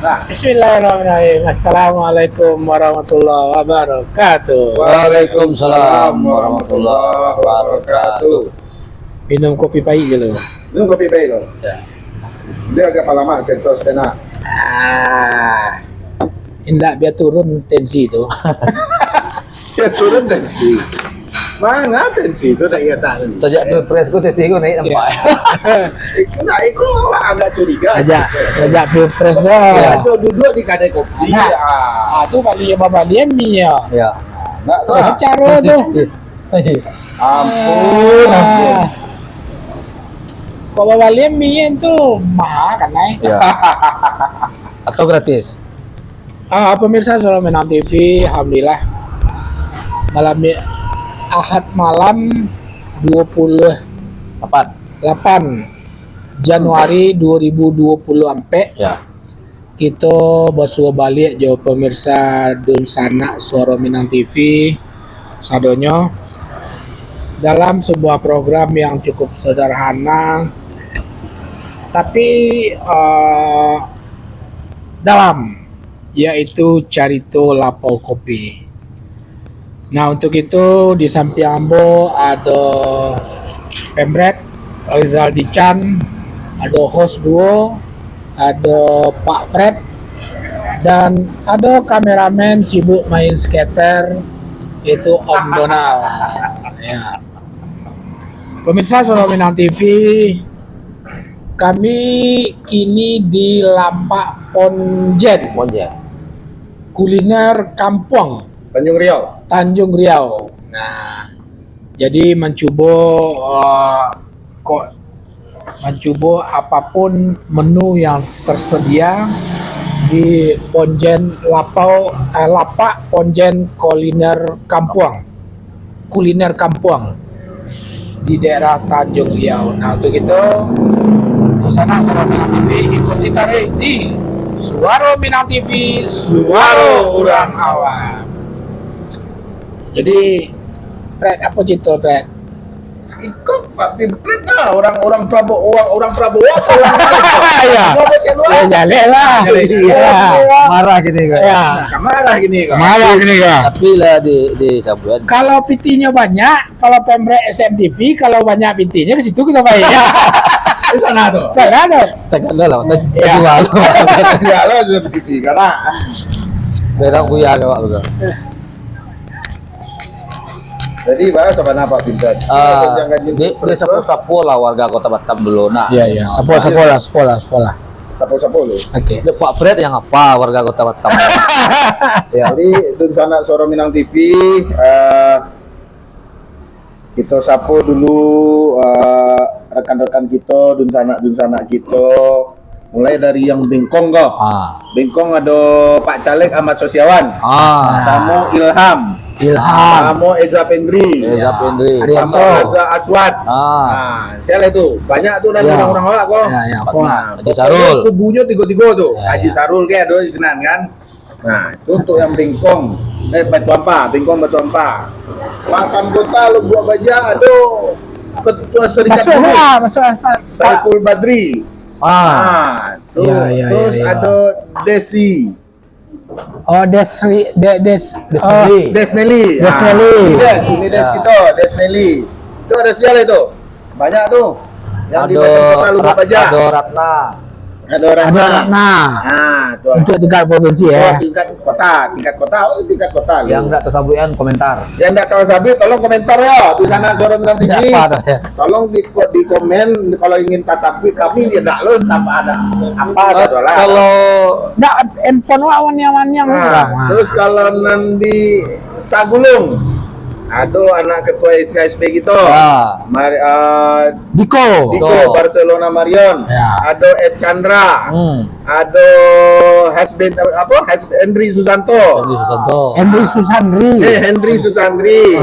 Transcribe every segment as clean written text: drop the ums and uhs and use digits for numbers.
Nah, Bismillahirrahmanirrahim. Assalamualaikum warahmatullahi wabarakatuh. Waalaikumsalam warahmatullahi wabarakatuh. Minum kopi pahit je lo. Minum kopi pahit lo. Ya. Dia agak lama cerita setenak. Hendak biar turun tensi itu. Ya turun tensi. Mana tensi itu saya tak tahu. Sejak pilpres ku tensi ku naik nampak. Nah, itu agak curiga. Sejak pilpres Ya, dah. itu duduk di kedai kopi. Nah, tu balik babalian ni ya. Ya. Enggak tahu. Cara tu. Ampun. Kalau babalian mie tu mahal kan naik. Ya. Atau gratis? Pemirsa Solo Minang TV, alhamdulillah malam Ahad malam 28 Januari 2020 ampe Ya. kita bersuah balik jo pemirsa Dun Sanak Suara Minang TV sadonyo dalam sebuah program yang cukup sederhana tapi dalam, yaitu Carito Lapau Kopi. Nah, untuk itu di samping Ambo ada Pemret Rizal Dican, ada host duo, ada Pak Fred, dan ada kameramen sibuk main skater, itu Om Donald. Ya. Pemirsa Solo Minang TV, kami kini di Lapak Ponjen, kuliner kampung Tanjung Riau. Tanjung Riau. Nah, jadi mencoba apapun menu yang tersedia di Ponjen Lapak Ponjen kuliner kampung di daerah Tanjung Riau. Nah, untuk itu di sana Suara Minang TV ikuti tarik di Suara Minang TV, Suara Urang Awam. Jadi, Fred, apa cerita Fred? Ikut Pak Pimpret lah, orang Prabowo atau orang Malaysia. Ya. Ngomong cek luar. Ya, jalek lah. Ya. Marah gini kan. Ya. Marah gini kan. Marah gini kan. Tapi lah di sabuan. Kalau PT-nya banyak, kalau Pemret SMTV, kalau banyak PT-nya ke situ kita bayar. Di sana tuh. Saya ada. Tekan lah. Ya. Jual. Ya lo sudah TV karena Berang buya ada waktu tu. jadi bahas apa Pak Pimpret? Di sapu-sapu lah warga Kota Batam dulu nak. Iya, iya. Sekolah. Sapu-sapu lu. Oke. Dia Pak Fred yang apa warga Kota Batam? Ya. Jadi Dun Sanak Suara Minang TV kita sapu dulu rekan-rekan kita Dun Sanak kita mulai dari yang Bengkong kok. Bengkong ada Pak Caleg Ahmad Sosiawan. Sama Ilham. Sama Eza Pendri. Sama Raza Aswad. Siapa itu? Banyak tuh dan orang-orang awak kok. Ya. Haji Sarul. Kubunya tiga-tiga tuh. Ya, Haji ya. Sarul kayak ada di Senan kan. Nah, itu untuk yang Bengkong. Batu Ampah, Bengkong Batu Ampah. Makan Kota Lubuk Baja, aduh. Ketua Serikat Buruh Masuk. Saiful Badri. Terus Ya. ada Desi. Oh, Desnelli. Desnelly. Ini Des kita, Desnelly. Itu ada siapa itu? Banyak tuh. Yang di Makan Kota Lubuk Baja. Ada Ratna. Ada Rahma. Tuh. Untuk tingkat provinsi ya. Tingkat kota. Tingkat kota. Yang enggak tersabuan komentar. Yang enggak tahu sabi tolong komentar ya di sana Suara Minang TV. Apa dah ya? Tolong di komen kalau ingin tasapi kami dia enggak lon sama ada apa saudara. Kalau Nggak, handphone awan yang Terus kalau nanti Sagulung ada anak ketua SKSP gitu. Diko. Barcelona Marion. Ya. Ada Ed Chandra. Ada Henry Susanto. Henry Susandri. Henry Susandri.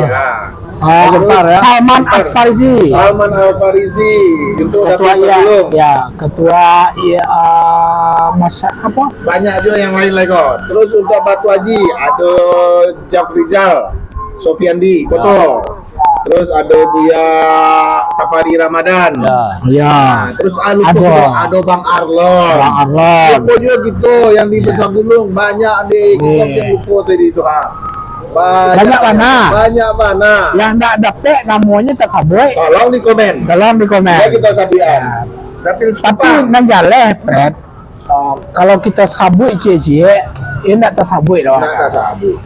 Salman Asfarizi. Salman Al-Farizi. Itu Ketua Sagulung. ketua masa apa? Banyak juga yang lain lagi kok. Terus untuk Batu Haji ada Jafrizal, Sofiandi, Koto. Terus ada Buya Safari Ramadan. Ya. Ya. Terus ada Bang Arlon. Bang Arlon. Lupa juga gitu yang di Besar Gunung banyak di kita yang lupa tadi itu Banyak mana? Banyak mana? Yang enggak dapet namanya tak sabui. Tolong di komen. Tolong di komen. Ya kita sabian. Tapi nanjale, Fred. Kalau kita sabui cie-cie, ini enggak tersabui doang. Nak sabu.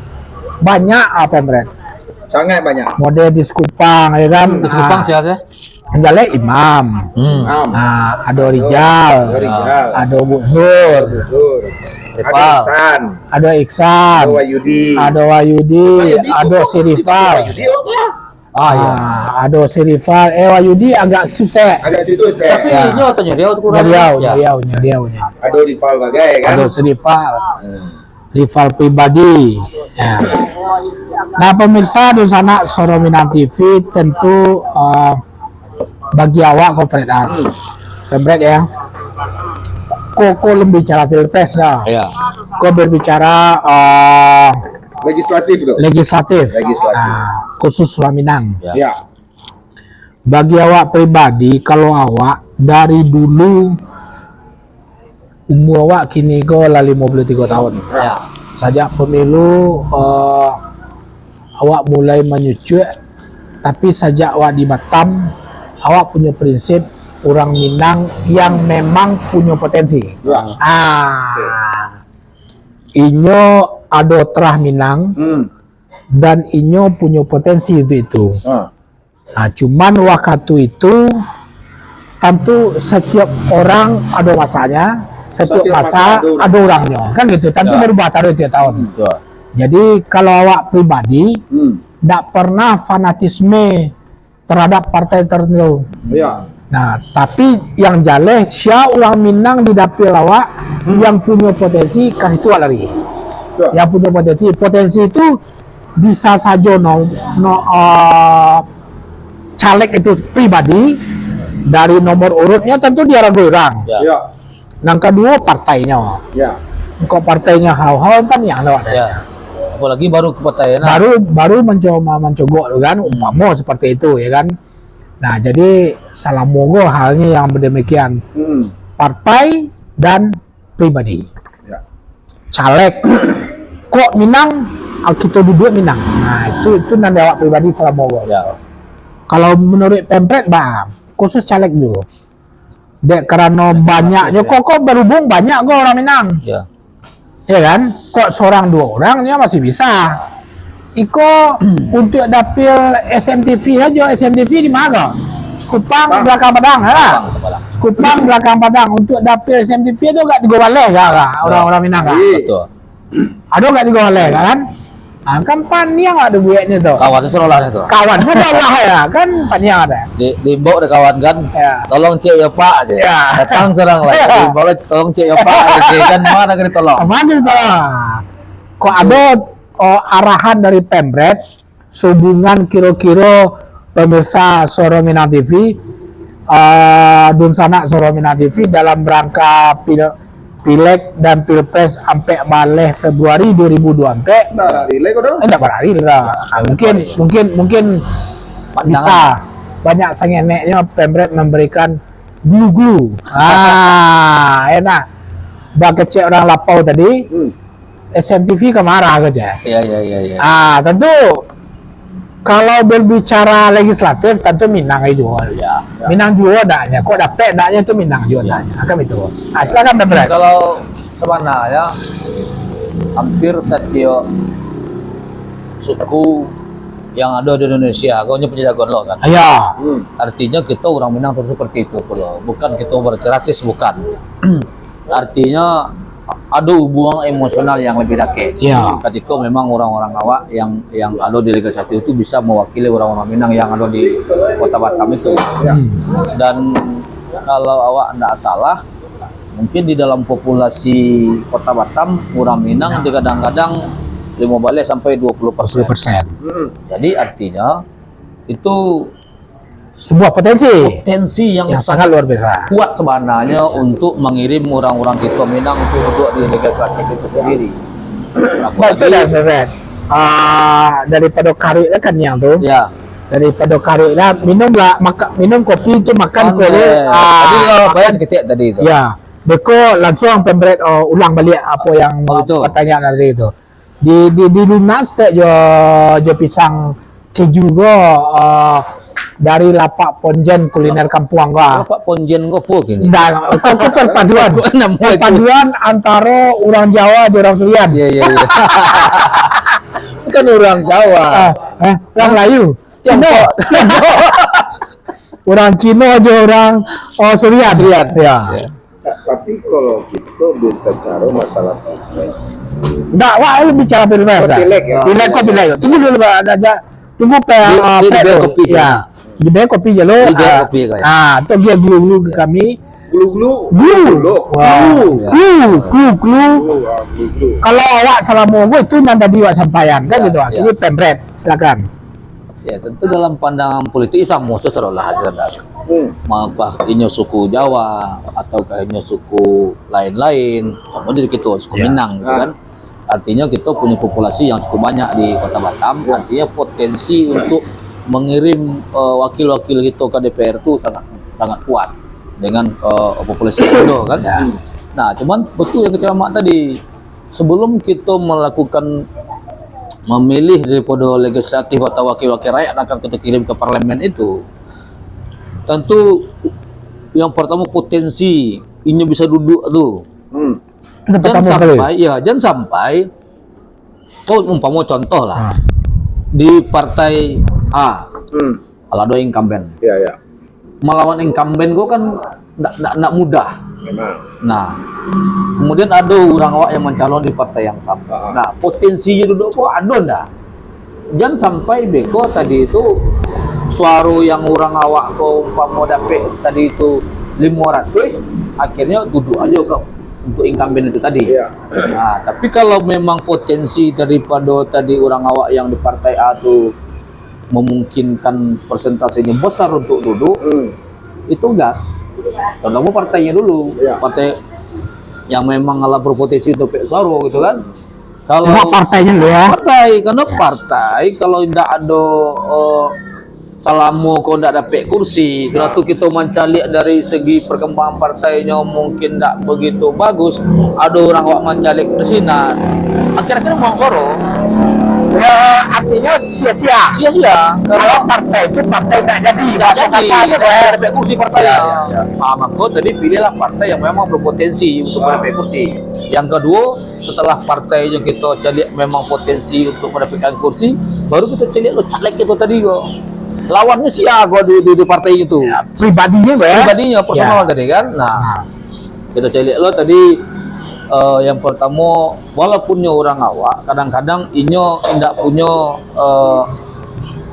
Banyak apa, Fred? Sangat banyak. Model di Sekupang, ya kan? Di Sekupang sih ya. Nanjale Imam. Nah, ada Rijal. Ada Buksur. Ada Iksan. Ada Iksan. Ada Wayudi. Ada Wayudi. Ada Sirifal. Ada Sirifal. Wayudi agak susah. Agak situ Tapi ini otonya dia kurang. Nyariau. Ada rival bagai kan? Ada Sirifal. Rival pribadi. Ya. Nah, pemirsa di sana Sorominan TV tentu bagi awak Fred Fred ya. Kok lebih bicara pilpres ya. Iya. Kok berbicara Legislatif loh. legislatif. Khusus Suraminang. Ya. Bagi awak pribadi, kalau awak dari dulu umur awak kini ko 53 tahun. Ya. Sejak pemilu awak mulai menyucuk, tapi sejak awak di Batam, awak punya prinsip orang Minang yang memang punya potensi. Ya. Inyo ada terah Minang dan inyo punya potensi itu. Cuman waktu itu tentu setiap orang ada masanya, setiap masa ada orangnya, kan gitu. Tentu berubah tiap tahun. Jadi kalau awak pribadi tidak pernah fanatisme terhadap partai tertentu. Ya. Nah, tapi yang jaleh sia orang Minang di dapil awak yang punya potensi kasih tua lari. Yang punya potensi itu bisa saja caleg itu pribadi, dari nomor urutnya tentu dia ragu orang. Ya. Yang kedua partainya. Ya. Kok partainya hal-hal kan yang ada. Ya. Apalagi baru kepercayaan. Baru mencogok kan umpama seperti itu ya kan. Nah, jadi salah mogo halnya yang demikian. Partai dan pribadi. Ya. Caleg kok Minang, kita duduk Minang. Nah, itu nanti awak pribadi salah mogo. Ya. Kalau menurut Pempret, khusus caleg dulu. Dek karena banyaknya kok berhubung banyak kok orang Minang. Ya. Ya kan? Kok seorang dua orangnya masih bisa. Iko untuk dapil SMTV aja, SMTV di mana? Sekupang belakang Padang, ya? Sekupang belakang Padang untuk dapil SMTV itu gak digoleh gak orang-orang Minang gak? Betul. Ada gak digoleh kan? Nah, kan paniang ada buatnya tuh. Kawan seolah itu. Kawan seolah ya, kan paniang ada. Di bawah ada kawan kan. Ya. Tolong cek ya Pak aja. Ya. Datang serang lah. Di bawah tolong cek ya Pak aja. Dan mana kena tolong? Mana tolong? Kok ada arahan dari Pemret sehubungan kira-kira pemirsa Sorominan TV Dunsana Sorominan TV dalam rangka Pileg dan Pilpres sampai maleh Februari 2024. Enggak berari lah. Mungkin bisa banyak sangeneknya Pemret memberikan glu-glu. Enak. Bagi cek orang lapau tadi. SMTV kemarah aja. Iya. Tentu kalau berbicara legislatif tentu Minang itu. Ya. Minang juga adanya. Kok dapet adanya itu Minang juga adanya. Akan itu. Silakan Pemret. Kalau sebenarnya hampir setiap suku yang ada di Indonesia, kau punya jagoan lo kan? Iya. Artinya kita orang Minang tentu seperti itu, bukan kita berkerasis, bukan. Artinya ada hubungan emosional yang lebih dekat. Iya. Ketika memang orang-orang awak yang ada di Liga 1 itu bisa mewakili orang-orang Minang yang ada di Kota Batam itu. Dan kalau awak tidak salah, mungkin di dalam populasi Kota Batam, orang Minang kadang-kadang 15 sampai 20%. Jadi artinya itu sebuah potensi yang sangat luar biasa, kuat sebenarnya untuk mengirim orang-orang kita Minang untuk duduk di legislatif itu sendiri. Betul dan Pemret. Daripada karir kan yang tuh. Ya. daripada karuk lah minum kopi itu makan kole. Tadi lo bayar seketik tadi itu. Ya, beko langsung pemberet ulang balik apa yang pertanyaan tadi itu. Di lunas tak jo pisang keju go dari lapak ponjen kuliner kampung gua. Lapak ponjen gua po gini. Nah, kau perpaduan antara orang Jawa dan orang Surian. Iya. Bukan orang Jawa. Orang Melayu. Cina. Orang Cina aja orang Surian. Ya. Tapi kalau kita bicara masalah pilpres, Enggak, wah lu bicara pilpres. Pileg ya. Pileg kok pileg. Tunggu dulu ada tunggu kopi ya. Di bawah kopi je lo. Di bawah kopi kan. Tu dia gulu ke kami. Glu. Kalau awak selama gue itu nanda diwak sampaian kan gitu. Ini pembret, silakan. Ya tentu dalam pandangan politik sama seserolah aja. Maka ini suku Jawa ataukah ini suku lain-lain, sama jadi kita suku Minang gitu kan. Artinya kita punya populasi yang cukup banyak di Kota Batam, artinya potensi untuk mengirim wakil-wakil kita ke DPR itu sangat kuat dengan populasi yang ada kan. Nah, cuman betul yang kecil mak tadi, sebelum kita melakukan memilih daripada legislatif atau wakil-wakil rakyat akan kita kirim ke parlemen itu, tentu yang pertama potensi ini bisa duduk tuh. Jangan sampai kau umpama contoh lah di partai A, kalau ada incumbent, melawan incumbent gua kan tidak mudah. Memang. Nah, kemudian ada orang awak yang mencalon di partai yang sama. Nah, potensinya duduk kok ada ndak? Jangan sampai beko tadi itu suara yang orang awak kau mau dapet tadi itu 500, akhirnya duduk aja kok untuk incumbent itu tadi. Nah, tapi kalau memang potensi daripada tadi orang awak yang di partai A itu memungkinkan persentasenya besar untuk duduk, itu gas. Terutama partainya dulu, partai yang memang ngalah berpotensi untuk suara gitu kan. Kalau partainya lo ya. Karena partai kalau tidak ada selama kau tidak dapat kursi, kalau kita mencari dari segi perkembangan partainya mungkin tidak begitu bagus, ada orang awak mencari ke sini, akhir-akhir mau suara. Ya, artinya sia-sia karena partai itu tidak jadi dapat kursi partai. Maka tadi pilihlah partai yang memang berpotensi untuk mendapat kursi. Yang kedua, setelah partai yang kita cari memang potensi untuk mendapatkan kursi, baru kita cari lo caleg itu tadi kok. Lawannya gua di partai itu. Pribadinya personal tadi kan. Nah, kita cari lo tadi. Yang pertama, walaupunnya orang awak, kadang-kadang inyo tidak punya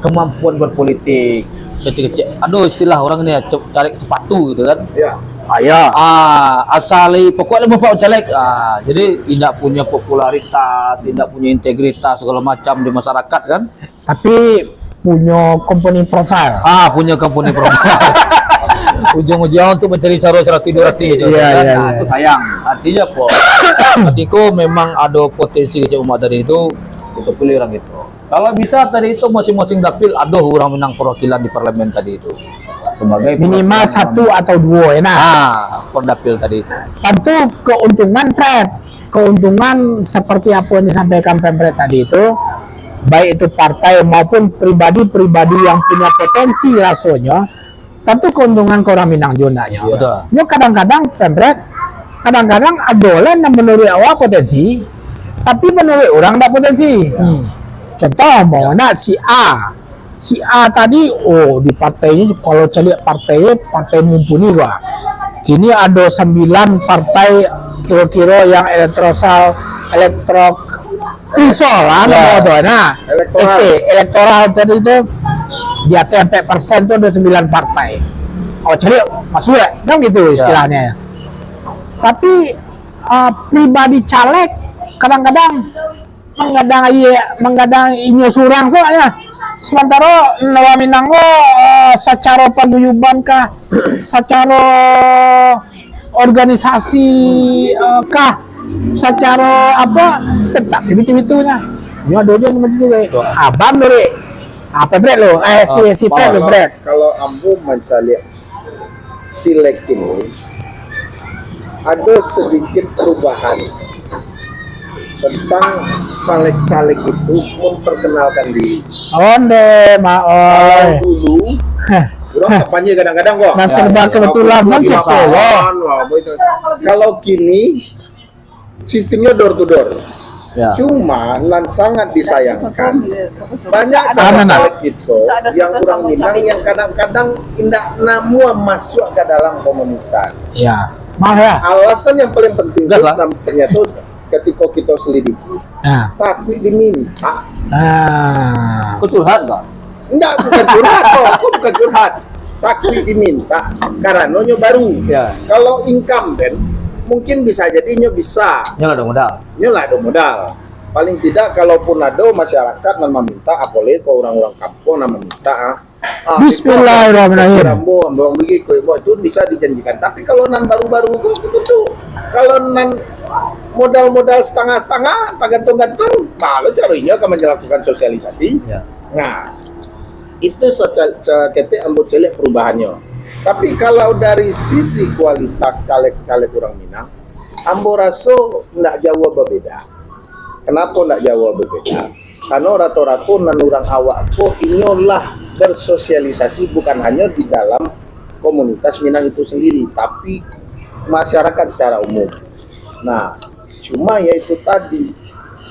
kemampuan berpolitik kecil-kecil. Aduh, istilah orang ini cari sepatu gitu kan. Asali pokoknya bapak caleg. Jadi tidak punya popularitas, tidak punya integritas segala macam di masyarakat kan. Tapi punya company profile. Punya company profile. Ujung-ujung untuk mencari cara tidur hati itu sayang. Artinya ketika memang ada potensi kecil umat dari itu, kita pilih orang itu. Kalau bisa tadi itu masing-masing dapil ada orang menang perwakilan di parlemen tadi itu. Sebagai minimal 1 atau 2 enak. Per dapil tadi itu. Tentu keuntungan seperti apa yang disampaikan Pemret tadi itu, baik itu partai maupun pribadi-pribadi yang punya potensi rasanya, tentu keuntungan ke orang Minang Jondanya. Yo kadang-kadang Pemret, kadang-kadang adolan yang menurut awak potensi, tapi menurut orang tidak potensi. Contoh mau si A tadi, di partainya kalau cari partai mumpuni gua. Kini ada 9 partai kira-kira yang elektoral tadi itu di atas 4% itu ada 9 partai. Cari masuk ya, kan gitu istilahnya. Tapi pribadi caleg kadang-kadang menggadang inyo surang soalnya. Sementara Nawa Minanggo secara paguyuban kah, secara organisasi kah, secara apa tetap begitu-begitunya. Ini ada aja macam itu. Abang dari Apa Brad lo? Si Fred lo Brad. Kalau ambo mencari pilek ini ada sedikit perubahan tentang caleg-caleg itu memperkenalkan diri. Onde Kalau maoi. dulu orang kampanye kadang-kadang kok. Nah, serba kebetulan kan sih. Kalau kini sistemnya door to door. Ya. Cuma nan sangat disayangkan banyak Mana, caleg itu yang kurang Minang yang kadang-kadang tidak namua masuk ke dalam komunitas. Ya. Mau ya. Alasan yang paling penting Udah itu lah. ternyata ketika kita selidiki Nah. takut diminta. Nah. Kau curhat nggak? Enggak, bukan curhat kok, aku bukan curhat. Takut diminta karena nyo baru. Ya. Kalau incumbent mungkin bisa jadi nyo bisa. Nyala dong modal. Nyo lah ada modal. Paling tidak kalaupun ada masyarakat yang meminta, apalagi ke orang-orang kampung yang meminta. Bismillahirrahmanirrahim. Rambo, ambang bagi itu bisa dijanjikan. Tapi kalau nan baru-baru itu, kalau nan modal-modal setengah-setengah, gantung-gantung, malu caranya akan melakukan sosialisasi. Ya. Nah, itu seketik ambo celek perubahannya. Tapi kalau dari sisi kualitas caleg-caleg orang Minang, ambo rasa nggak jauh berbeda. Kenapa nggak jauh berbeda? Karena rata-rata nan orang awak ko inyolah bersosialisasi bukan hanya di dalam komunitas Minang itu sendiri, tapi masyarakat secara umum. Nah, cuma yaitu tadi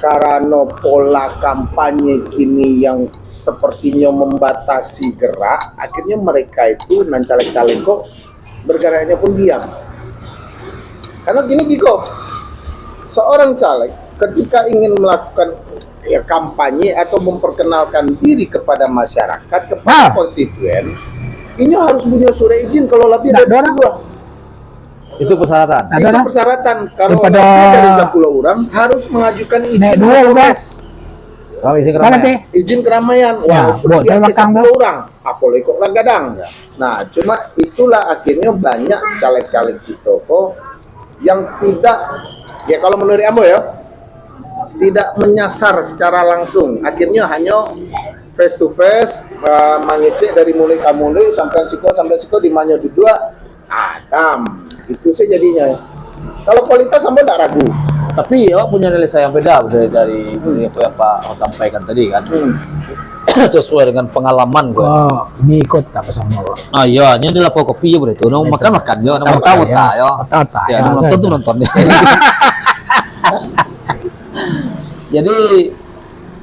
karena pola kampanye kini yang sepertinya membatasi gerak, akhirnya mereka itu nan caleg-caleg kok bergeraknya pun diam. Karena gini Biko, seorang caleg ketika ingin melakukan kampanye atau memperkenalkan diri kepada masyarakat, kepada konstituen, ini harus punya surat izin kalau lebih dari 10. Itu persyaratan. Itu persyaratan. Kalau Daripada lebih dari 10 orang harus mengajukan izin Nek dua udah. Kalau izin Mana keramaian. teh? izin keramaian. Ya, Walaupun buat di saya atas makan 10 tuh. orang, apalagi kok gadang. Nah, cuma itulah akhirnya banyak caleg-caleg gitu kok yang tidak, ya kalau menurut Ambo ya, tidak menyasar secara langsung. Akhirnya hanya face to face, mengecek dari mulai kamu sampai siko di mana dua, Adam. Itu sih jadinya. Kalau kualitas Ambo tidak ragu. Tapi awak punya nilai yang beda dari apa yang Pak sampaikan tadi kan. Sesuai dengan pengalaman gue. Oh, mi ikut apa sama lo? Ah iya, ini adalah kopi ya berarti. Mau makan ya, mau tahu tak ya. Ya, nonton tuh nonton. Jadi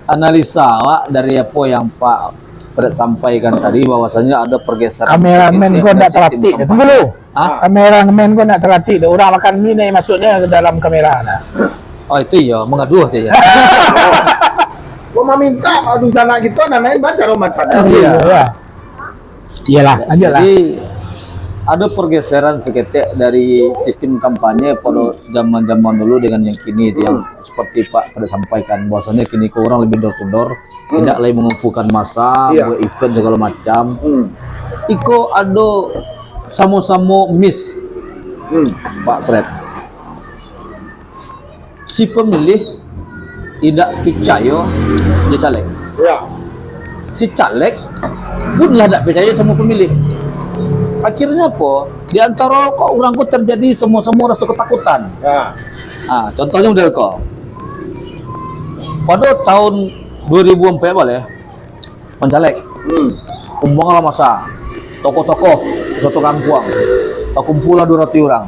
analisa awak dari apa yang Pak Fred sampaikan tadi bahwasanya ada pergeseran. Kameramen gua enggak terlatih. Tunggu dulu. Hah? Kameramen gua enggak terlatih. Orang makan mie nih masuknya ke dalam kamera. Nah. Oh itu iya, mengaduh saja. Gua mau minta aduh sana gitu, nanain baca roman pada. Iya. Iyalah, lanjut lah. Jadi ada pergeseran seketik dari sistem kampanye pada zaman-zaman dulu dengan yang kini itu yang seperti Pak pada sampaikan bahwasanya kini ke orang lebih door to door, tidak lagi mengumpulkan massa, buat event segala macam. Iko ada sama-sama miss, Pak Fred. Si pemilih tidak percaya dia caleg. Ya. Si caleg pun lah tidak percaya sama pemilih. Akhirnya apa? Di antara kok orang kok terjadi semua rasa ketakutan. Ya. Contohnya model kok. Pada tahun 2004 boleh mencaleg. Umpama masa tokoh-tokoh satu kampung. Kumpulan 200 orang.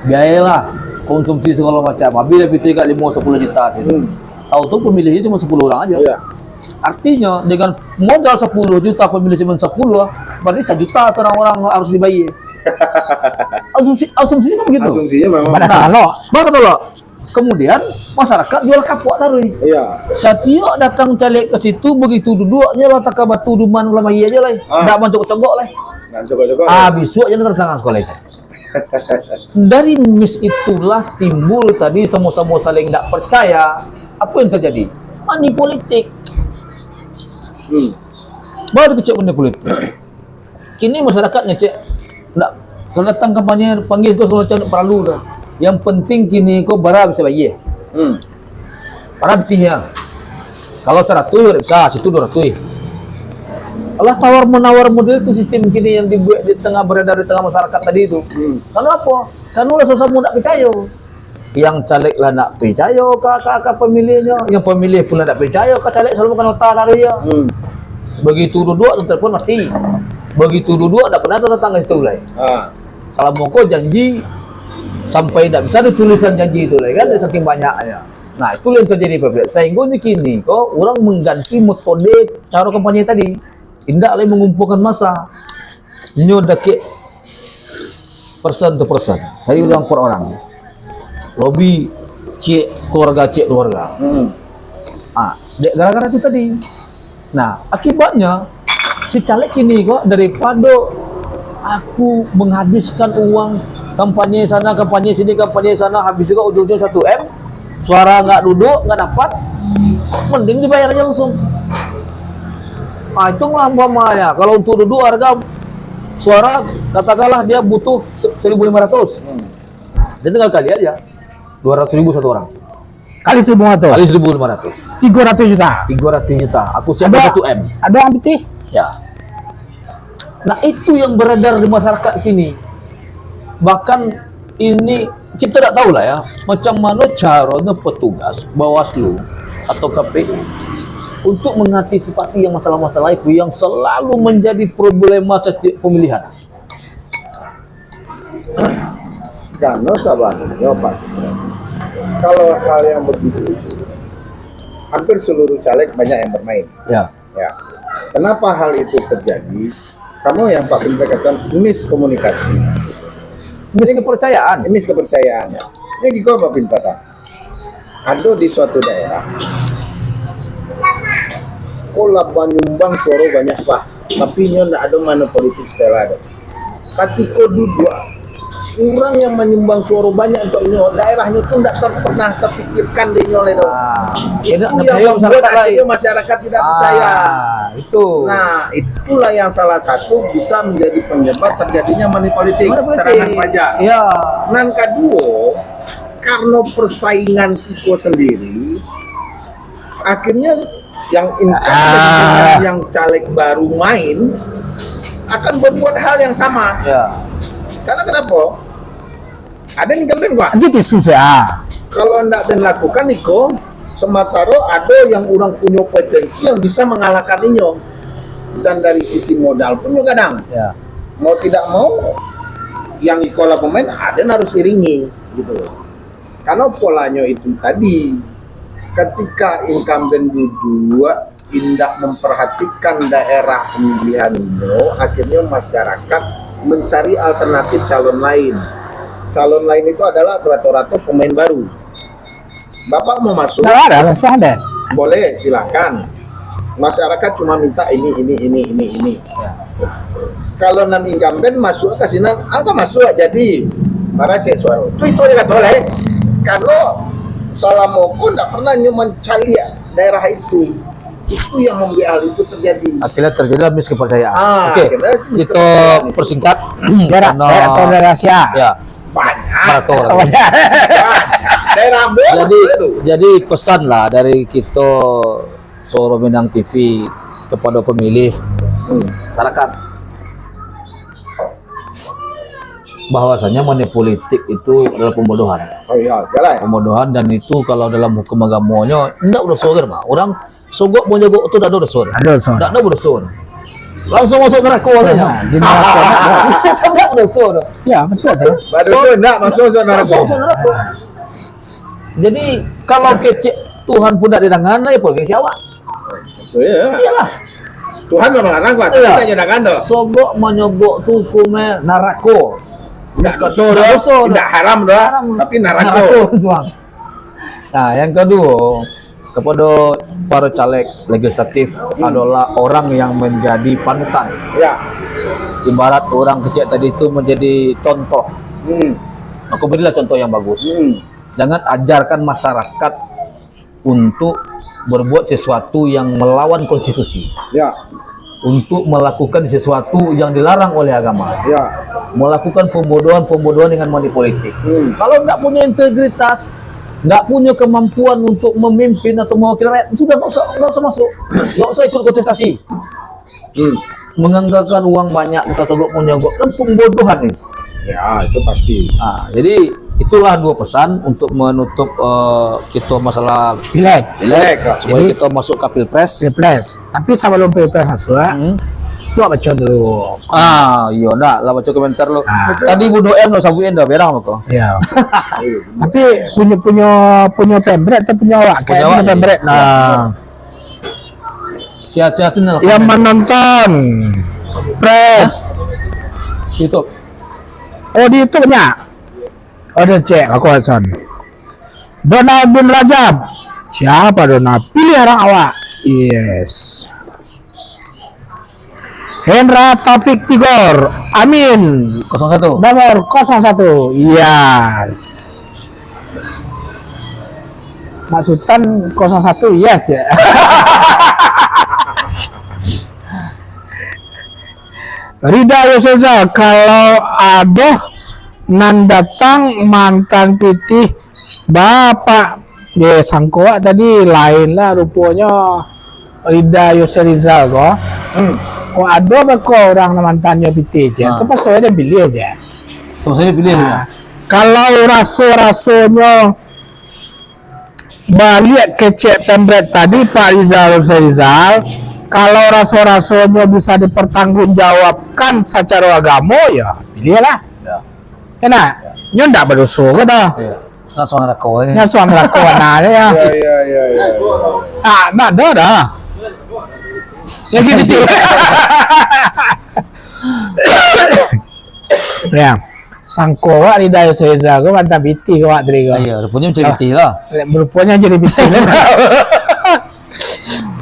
Biayalah konsumsi segala macam. Habis itu kan 5-10 juta gitu. Tahu tuh pemilihnya cuma 10 orang aja. Iya. Artinya dengan modal 10 juta pemilih cuma 10, berarti 1 juta orang-orang harus dibayar. Asumsinya kan begitu. Asumsinya memang. Betul loh. Kemudian masyarakat jual kapok taruh. Iya. Setiap datang caleg ke situ begitu duduknya lah tak batu duman lama iya aja lah. Enggak mencogok-cogok lah. Nah, coba-coba. Besok aja tangan sekolah itu. Dari miss itulah timbul tadi sama-sama saling tidak percaya. Apa yang terjadi? Money politik. Baru kecek money politik. Kini masyarakat ngecek enggak kalau datang kampanye panggil kau segala macam perlu dah. Yang penting kini kau barang bisa bayar. Para buktinya. Kalau 100 bisa, situ 200. Allah tawar menawar model itu sistem gini yang dibuat di tengah beredar di tengah masyarakat tadi itu. Karena apa? Karena ulah susah mau nak percaya. Yang caleg lah nak percaya ke pemilihnya, yang pemilih pun nak percaya ke caleg selalu kan otak dari dia. Begitu duduk telepon mati. Begitu duduk tak pernah tetangga situ lah. Salah moko janji sampai tidak bisa ditulisan janji itu lah kan saking banyaknya. Nah itu yang terjadi Pak. Sehingga kini kok orang mengganti metode cara kampanye tadi. Tidak lagi mengumpulkan massa, nyodaki person to person, dari orang per orang, lobby cek keluarga. Gara-gara itu tadi. Nah akibatnya si caleg ini kok daripada aku menghabiskan uang kampanye sana, kampanye sini, kampanye sana, habis juga ujung-ujung 1 M, suara nggak duduk, nggak dapat, mending dibayar aja langsung. Nah itu umpamanya kalau untuk duduk harga suara katakanlah dia butuh 1.500, dia tinggal kali aja 200.000 satu orang Kali 1.500. kali 1.500, 300 juta. 300 juta. Aku siap 1 M. Ada yang putih? Ya. Nah itu yang beredar di masyarakat kini. Bahkan ini kita tidak tahu lah ya, macam mana caranya petugas Bawaslu atau KPU untuk mengantisipasi yang masalah-masalah itu yang selalu menjadi problema setiap pemilihan. Karena sabarnya Pak, kalau hal yang begitu, hampir seluruh caleg banyak yang bermain. Ya. Kenapa hal itu terjadi? Sama yang Pak Bin katakan, miskomunikasi. Kepercayaan. Kepercayaan. Jadi kok Pak Bin kata, ada di suatu daerah, kola menyumbang suara banyak Pak, tapi nyo ndak ada mana politik setelah ada. Ketika duduk orang yang menyumbang suara banyak untuk nyo, daerahnya tuh ndak pernah terpikirkan di nyo itu. Itu yang membuat akhirnya masyarakat tidak percaya. Itu. Nah, itulah yang salah satu bisa menjadi penyebab terjadinya money politik, serangan pajak. Iya. Nan kedua, karena persaingan itu sendiri, akhirnya yang yang caleg baru main akan berbuat hal yang sama. Ya. Karena kenapa? Ada yang incumbent Pak. Jadi susah. Kalau tidak dilakukan Niko, sementara ada yang orang punya potensi yang bisa mengalahkan Nyo. Dan dari sisi modal pun juga kadang. Ya. Mau tidak mau, yang ikola pemain ada yang harus iringi gitu. Karena polanya itu tadi, ketika incumbent dua tidak memperhatikan daerah pemilihannya, akhirnya masyarakat mencari alternatif calon lain. Calon lain itu adalah rata-rata pemain baru. Bapak mau masuk? Nggak ada, ada. Boleh, silakan. Masyarakat cuma minta ini. Ya. Kalau non incumbent masuk ke sini, angka masuk jadi para cek suara. Itu dia kata oleh. Kalau salah moko tidak pernah mencari daerah itu. Itu yang membuat hal itu terjadi. Akhirnya terjadilah miskepercayaan. Oke, kita persingkat. Daerah rahasia. Ya. Banyak. Daerah Jadi pesan lah dari kita Suara Minang TV kepada pemilih masyarakat bahwasanya money politik itu adalah pembodohan. Oh iya, jalan. Pembodohan, dan itu kalau dalam hukum agamanya enggak berdosa Pak. Orang sogok mau jago itu enggak ada dosa. Enggak ada berdosa. Langsung masuk neraka aja. Di neraka. Enggak berdosa. Ya, betul. Berdosa enggak masuk neraka. Jadi kalau kecil Tuhan pun tidak didangan ya polisi awak. Iya. Iyalah. Tuhan memang larang Pak, Iya. kita jangan ando. Sogok menyogok tuh hukumnya narako. Enggak dosa, enggak haram doh, tapi narako. Nah, yang kedua, kepada para caleg legislatif adalah orang yang menjadi panutan. Ya. Ibarat orang kecil tadi itu menjadi contoh. Aku berilah contoh yang bagus. Jangan ajarkan masyarakat untuk berbuat sesuatu yang melawan konstitusi. Ya. Untuk melakukan sesuatu yang dilarang oleh agama. Ya. Melakukan pembodohan dengan money politik. Kalau nggak punya integritas, nggak punya kemampuan untuk memimpin atau mewakili rakyat, sudah nggak usah masuk, nggak usah ikut kontestasi. menganggarkan uang banyak kita coba menyogok kan pembodohan ini. Ya, itu pasti. Nah, jadi itulah dua pesan untuk menutup kita masalah Pileg. supaya Jadi- kita masuk ke pilpres. Pilpres. Tapi sebelum Pilpres masuk, gua baca dulu. Iya dah lah baca komentar lo. Ah. Tadi Bu Doen lo sabuin dah berang apa Ya. Tapi punya pembret atau punya awak? Punya Kayak awak, punya pembret. iya. Nah, Sihat-sihat sini yang menonton Pret. YouTube. Oh di YouTube-nya. Oh dia cek aku Hasan. Donald bin Rajab. Siapa Donald? Pilih orang awak. Yes. Hendra Taufik Tigor. Amin. 01. Nomor 01. Yes. Maksudkan 01 yes ya. Rida Yoselza, kalau ada nan datang mantan pitih bapak dia sangkoa tadi lain lah rupanya Rida Yoselza kok. Kok ada kok orang mantannya pitih aja. Itu pas saya pilih aja. Terus saya pilih ya. Kalau rasanya balik ke cek pembret tadi Pak Rizal, kalau rasanya bisa dipertanggungjawabkan secara agama ya pilihlah. Ya. Enak, nyo ndak berdosa ke dah. Iya. Langsung ada kau ini. Nyo suang lakuan aja ya. Iya. Ah, ndak ada dah. Ya gitu. Ya. Sangko wak di dayo seza ko mantap biti ko wak dari ko. Iya, rupanya menjadi lah. Rupanya jadi biti lah.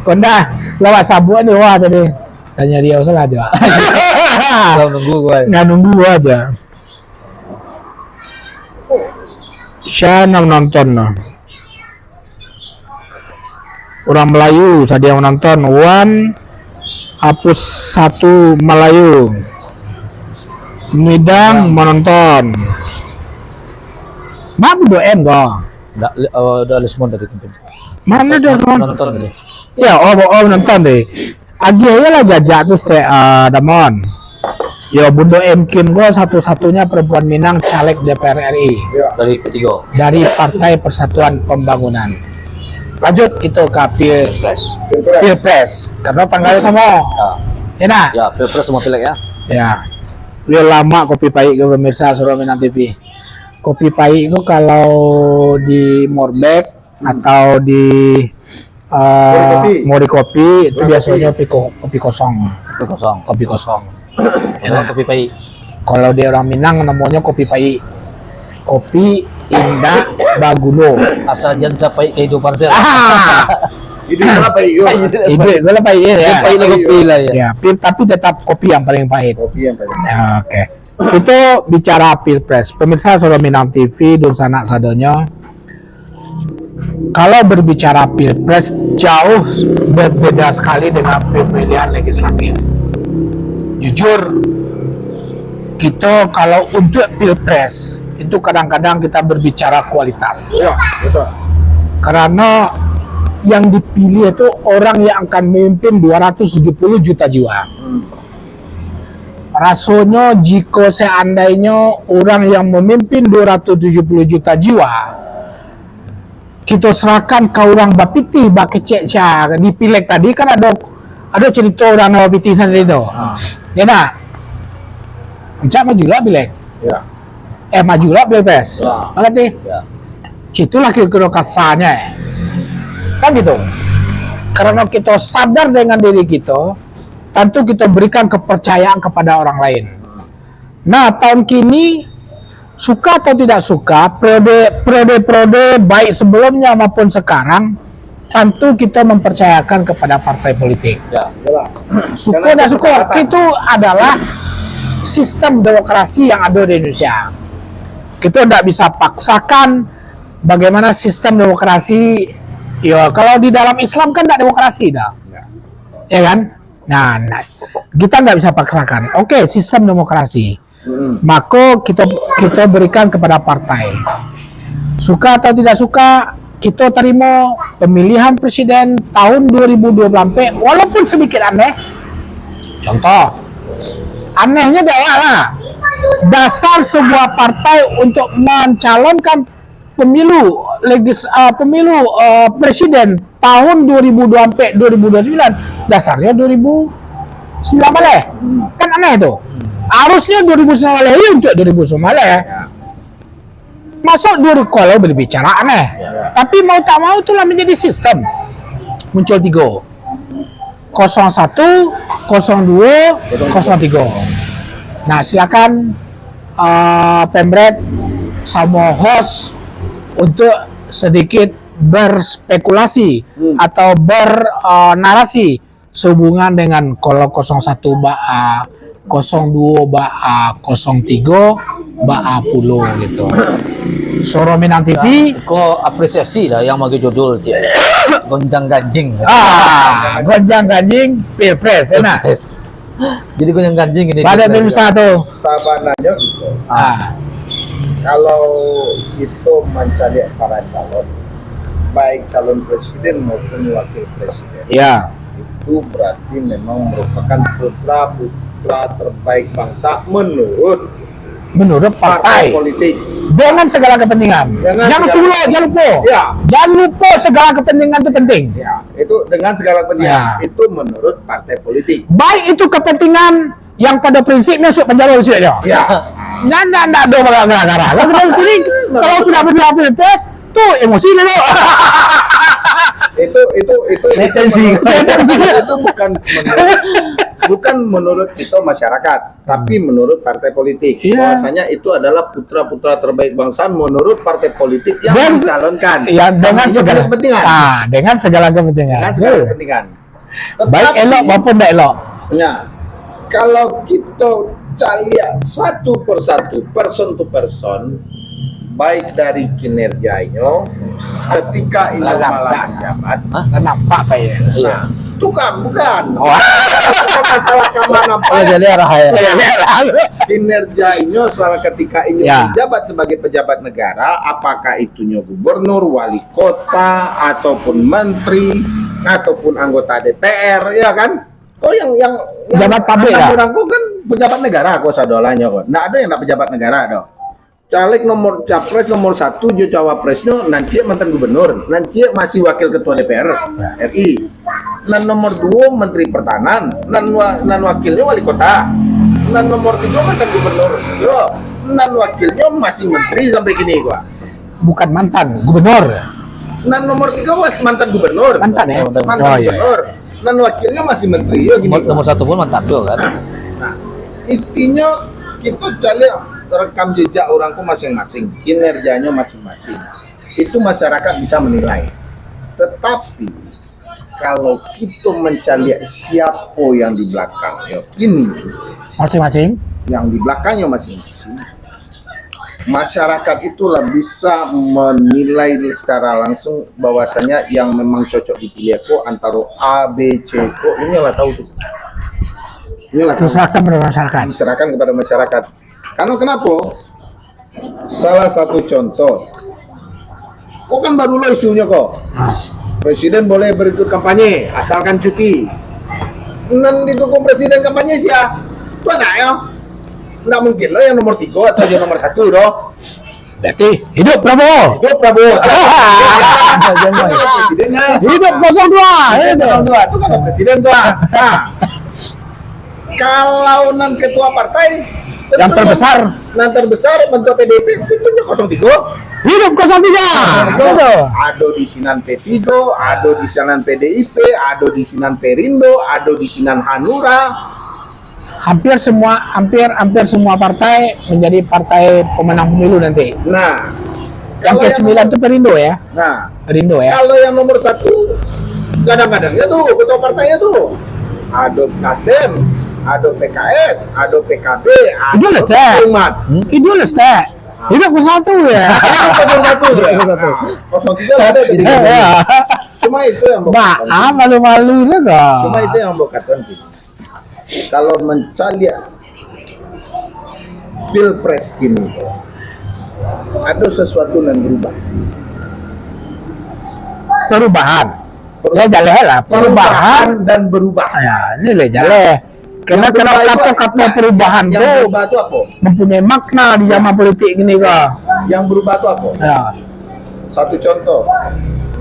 Konda, lawat sabuan ni wah tadi. Tanya dia salah aja. Kalau nunggu gue. Nggak nunggu aja. Siapa yang nonton no? Orang Melayu tadi yang nonton. Wan hapus satu Melayu. Midang menonton. Mana doen kok? Udah lesmon dari tempat. Mana dia nonton? Nonton tadi. Ya, nonton deh. Agi aja lah jajak tuh Damon. Ya Bundo Emkin gua satu-satunya perempuan Minang caleg DPR RI Dari ketiga. dari Partai Persatuan Pembangunan. Lanjut itu ke Pilpres karena tanggalnya sama. Ya, Enak. ya pilpres semua pilek ya. Ya. Udah lama kopi pahit ke pemirsa Suara Minang TV. Kopi pahit itu kalau di Morbek atau di Mori Kopi itu biasanya kopi kosong. Kopi kosong. Kopi kosong. Enak kopi pahit. Kalau di orang Minang namanya kopi pahit. Kopi Indah Bagulo. Asal jangan sampai kehidupan saya. Itu apa iyo? Itu gue lah pahit ya. Pahit lah kopi lah ya. Ya, tapi tetap kopi yang paling pahit. Kopi yang paling. Ya, oke. Itu bicara Pilpres. Pemirsa Suara Minang TV dan sanak sadonyo. Kalau berbicara Pilpres jauh berbeda sekali dengan pemilihan legislatif. Jujur, kita kalau untuk Pilpres itu kadang-kadang kita berbicara kualitas. Ya, betul. Karena yang dipilih itu orang yang akan memimpin 270 juta jiwa. Rasanya jika seandainya orang yang memimpin 270 juta jiwa kita serahkan ke orang bapiti bakecek di pileg tadi kan ada cerita orang bapiti sendiri itu. Ya nak. Encak majulah pileg. Ya. Majulah pilpres. Ya. Ngerti? Ya. Itulah kira-kira kasarnya. Kan gitu. Karena kita sadar dengan diri kita, tentu kita berikan kepercayaan kepada orang lain. Nah, tahun kini suka atau tidak suka, periode baik sebelumnya maupun sekarang, tentu kita mempercayakan kepada partai politik. Ya. Suka dan suka itu adalah sistem demokrasi yang ada di Indonesia. Kita tidak bisa paksakan bagaimana sistem demokrasi. Ya, kalau di dalam Islam kan tidak demokrasi dah. Ya kan? Nah, kita nggak bisa paksakan. Oke, sistem demokrasi. Maka kita berikan kepada partai. Suka atau tidak suka, kita terima pemilihan presiden tahun 2024 walaupun sedikit aneh. Contoh, anehnya adalah lah, dasar sebuah partai untuk mencalonkan pemilu presiden tahun 2024 sampai 2029 dasarnya 2009 malah. Kan aneh tuh. Harusnya 2009 malah untuk 2009 malah. Masuk kalau berbicara aneh. Tapi mau tak mau itulah menjadi sistem. Muncul 3. 01, 02, 03. Nah, silakan Pemret sama host untuk sedikit berspekulasi atau bernarasi sehubungan dengan kalau 01 ba 02 ba 03 ba puluh gitu. Soro Minang TV Kok apresiasi lah yang bagi judul gonjang ganjing. gonjang ganjing pilpres enak. Jadi gonjang ganjing ini. Pada tim satu. Sabananya gitu. Kalau itu mencari para calon, baik calon presiden maupun wakil presiden, Ya. itu berarti memang merupakan putra terbaik bangsa menurut Partai politik. dengan segala kepentingan. Jangan lupa. Ya. Jangan lupa segala kepentingan itu penting. Ya, itu dengan segala kepentingan. Ya. Itu menurut partai politik. Baik itu kepentingan yang pada prinsipnya masuk penjara usia dia. Ya. Nggak ada gara-gara. Kalau sudah berjalan pilpres, tuh emosi dulu. itu Retensi. itu bukan menurut kita masyarakat, tapi menurut partai politik. Iya. Bahwasanya itu adalah putra-putra terbaik bangsa menurut partai politik yang dicalonkan. Ya, dengan Artinya segala kepentingan. dengan segala kepentingan. Dengan segala kepentingan. Baik Tetapi, elok maupun tidak elok. ya, kalau kita lihat satu persatu, person to person, baik dari kinerjanya, ketika ini malah menjabat. Nampak Pak ya. Iya. Itu kan bukan. Oh. Masalah keamanan Oh, jadi arah ya. kinerjanya salah ketika ini Ya. menjabat sebagai pejabat negara, apakah itunya gubernur, wali kota, ataupun menteri, ataupun anggota DPR, ya kan? Oh yang Pejabat publik lah. Orang kan pejabat negara kok sadolanya kok. Nggak ada yang nggak pejabat negara dong. Caleg nomor capres nomor 1 jo cawapresnya nanti mantan gubernur, nanti masih wakil ketua DPR RI. Dan nomor 2 menteri pertahanan, dan wakilnya wali kota. Dan nomor 3 mantan gubernur. Yo, dan wakilnya masih menteri sampai kini gua. Bukan mantan gubernur. Dan nomor 3 mantan gubernur. Mantan ya? Mantan Oh, iya. gubernur. Dan wakilnya masih menteri. Yo gini. Nomor 1 pun mantan juga kan. Nah, intinya kita cari rekam jejak orangku masing-masing, kinerjanya masing-masing. Itu masyarakat bisa menilai. Tetapi kalau kita mencari siapa yang di belakang, ya ini Masing-masing. yang di belakangnya masing-masing, masyarakat itulah bisa menilai secara langsung bahwasanya yang memang cocok dipilih kok antara A, B, C kok ini lah tahu tuh. Inilah Diserahkan pada masyarakat. diserahkan kepada masyarakat. Karena kenapa? Salah satu contoh, kok kan baru lo isunya kok. Presiden boleh berikut kampanye asalkan cuti. Dan didukung presiden kampanye sih ya. Itu enggak ya? Nggak mungkin lo yang nomor 3 atau yang nomor 1 doh. Berarti hidup Prabowo. Itu Prabowo. Presidennya. Hidup 02. Itu tahun 2 itu kan presiden tuh. Nah, kalau nan ketua partai Yang terbesar. nan terbesar bentuk PDIP tentunya 03. Hidup 03. Betul. Ada di sinan P3, ada di sinan PDIP, ada di sinan Perindo, ada di sinan Hanura. Hampir semua partai menjadi partai pemenang pemilu nanti. Nah, Yang kalau ke-9 itu Perindo ya. nah, Perindo ya. kalau yang nomor 1 kadang-kadangnya tuh ketua partainya tuh ada Nasdem, ada PKS, ada PKB, Itu ada lah, Cek. Umat. Itu lah, Stek. Hidup 01 ya. 01 ya. 03 lah ada di Ya. Cuma itu yang Maaf, malu-malu juga. Cuma itu yang bokatan gitu. Kalau mencari pilpres ini ada sesuatu yang berubah. Perubahan. Ya jaleh lah, perubahan. Dan berubah. Ya, ini lah jaleh. Karena kata perubahan yang tuh berubah itu apa? mempunyai makna di zaman politik gini kak. Yang berubah itu apa? Ya. Satu contoh,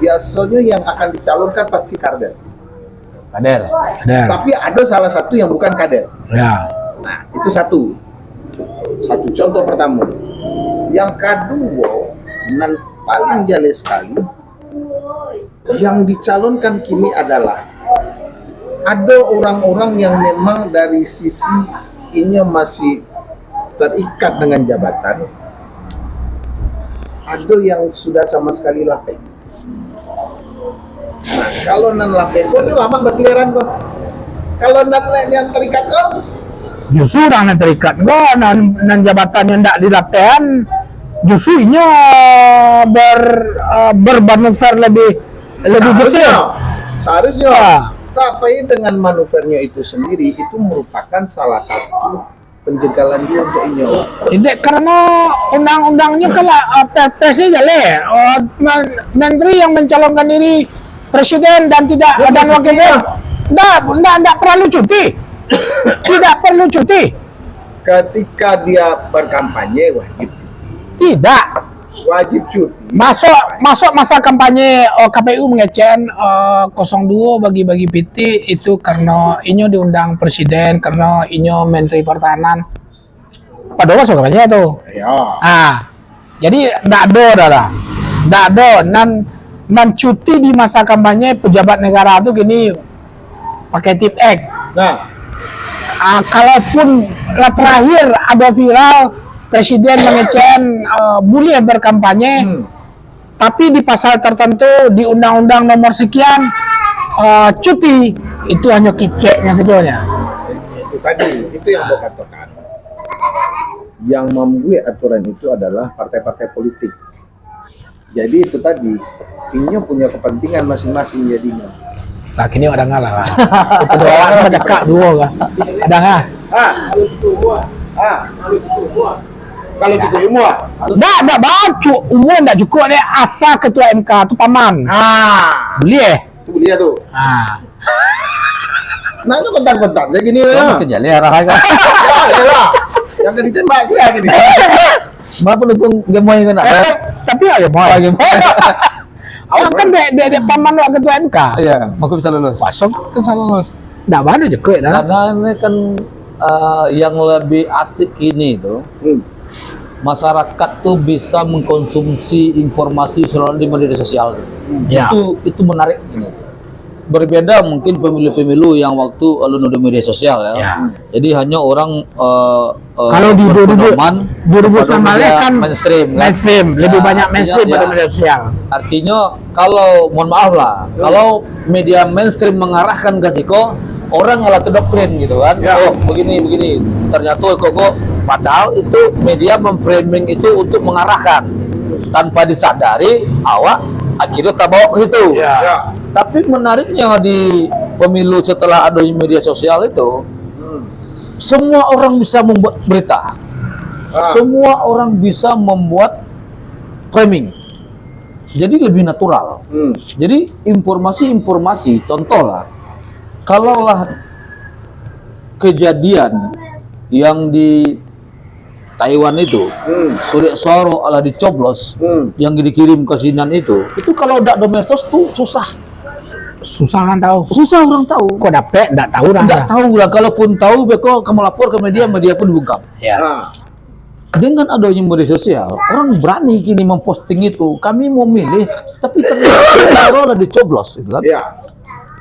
biasanya yang akan dicalonkan pasti kader. Kader. Ada. Tapi ada salah satu yang bukan kader. Ya. Nah, itu satu contoh pertama. Yang kedua, dan paling jelas sekali, yang dicalonkan kini adalah ada orang-orang yang memang dari sisi ini masih terikat dengan jabatan, ada yang sudah sama sekali lapek. Nah, kalau nan lapek, kok ini lama berkeliaran kok. Kalau nan yang terikat kok, Justru orang yang terikat kok nan jabatan yang tidak dilakukan, justru nya bermanuver lebih besar. Seharusnya. Ah. Tapi dengan manuvernya itu sendiri itu merupakan salah satu penjagalan dia untuk ini. Tidak, karena undang-undangnya kan perpresnya jelek. Menteri yang mencalonkan diri presiden dan tidak ada wakilnya, tidak perlu cuti. Tidak perlu cuti. Ketika dia berkampanye wajib cuti. Masuk masa kampanye KPU mengecen 02 bagi-bagi PT itu karena inyo diundang presiden, karena inyo menteri pertahanan. Padahal masuk kampanye tuh. Ya. Jadi ndak ada nan cuti di masa kampanye pejabat negara itu gini pakai tip X. Nah, Kalaupun terakhir ada viral presiden mengecen boleh berkampanye, tapi di pasal tertentu di undang-undang nomor sekian cuti, itu hanya kiceknya sebetulnya. itu tadi, itu yang saya katakan. Yang membuat aturan itu adalah partai-partai politik. Jadi itu tadi, ini punya kepentingan masing-masing jadinya. Nah, kini ada ngalah lah. Itu dua orang macam kak dua kan. Ada nggak? Kalau cukup umur, Nggak baca umur nggak cukup deh. Asal ketua MK itu paman. Boleh. itu dia tuh. Nah itu kontak-kontak, saya gini ya. Kerja arah kan. Ya, yang ke ditembak sih ya gini. Mana pendukung gemoy kan ada. Tapi ayo mau lagi. Awak kan dek paman waktu ketua MK. Iya, aku bisa lulus. Masuk ke sana lulus. Nggak ada juga ya. Karena ini kan yang lebih asik ini itu masyarakat tuh bisa mengkonsumsi informasi selalu di media sosial. Ya. Itu menarik ini. Berbeda mungkin pemilu-pemilu yang waktu lalu di media sosial ya. Ya. Jadi hanya orang Kalau di 2000 sama kan mainstream kan. mainstream, lebih banyak mainstream pada media sosial. Artinya kalau mohon maaf lah, kalau media mainstream mengarahkan ke siko, orang ngalah terdoktrin gitu kan. Ya. Oh, begini. Ternyata kok padahal itu media memframing itu untuk mengarahkan. Tanpa disadari, awak akhirnya tak bawa ke situ. Ya. Tapi menariknya di pemilu setelah ada media sosial itu, semua orang bisa membuat berita. Semua orang bisa membuat framing. Jadi lebih natural. Jadi informasi-informasi, contoh lah, kalaulah kejadian yang di Taiwan itu, Surya Soro ala dicoblos, yang dikirim ke Sinan itu kalau tidak ada medsos tuh Susah orang tahu. susah orang tahu. Kok dapet? Nggak tahu orang. Tidak tahu lah, kalaupun tahu, beko kamu lapor ke media pun bungkam. Ya. Dengan adanya media sosial, orang berani kini memposting itu. Kami mau milih, tapi ternyata udah dicoblos, gitu kan? Ya.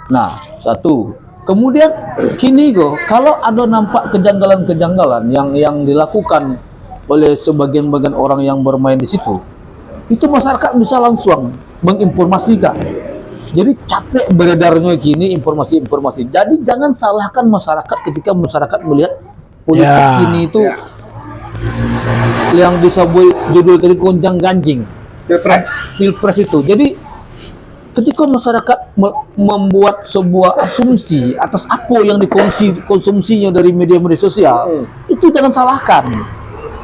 Nah, satu. Kemudian kini kalau ada nampak kejanggalan-kejanggalan yang dilakukan oleh sebagian-bagian orang yang bermain di situ, itu masyarakat bisa langsung menginformasikan. Jadi capek beredarnya kini informasi-informasi. Jadi jangan salahkan masyarakat ketika masyarakat melihat politik kini itu yang disebut judul tadi gonjang ganjing pilpres itu. Jadi ketika masyarakat membuat sebuah asumsi atas apa yang dikonsumsinya dari media-media sosial, itu jangan salahkan,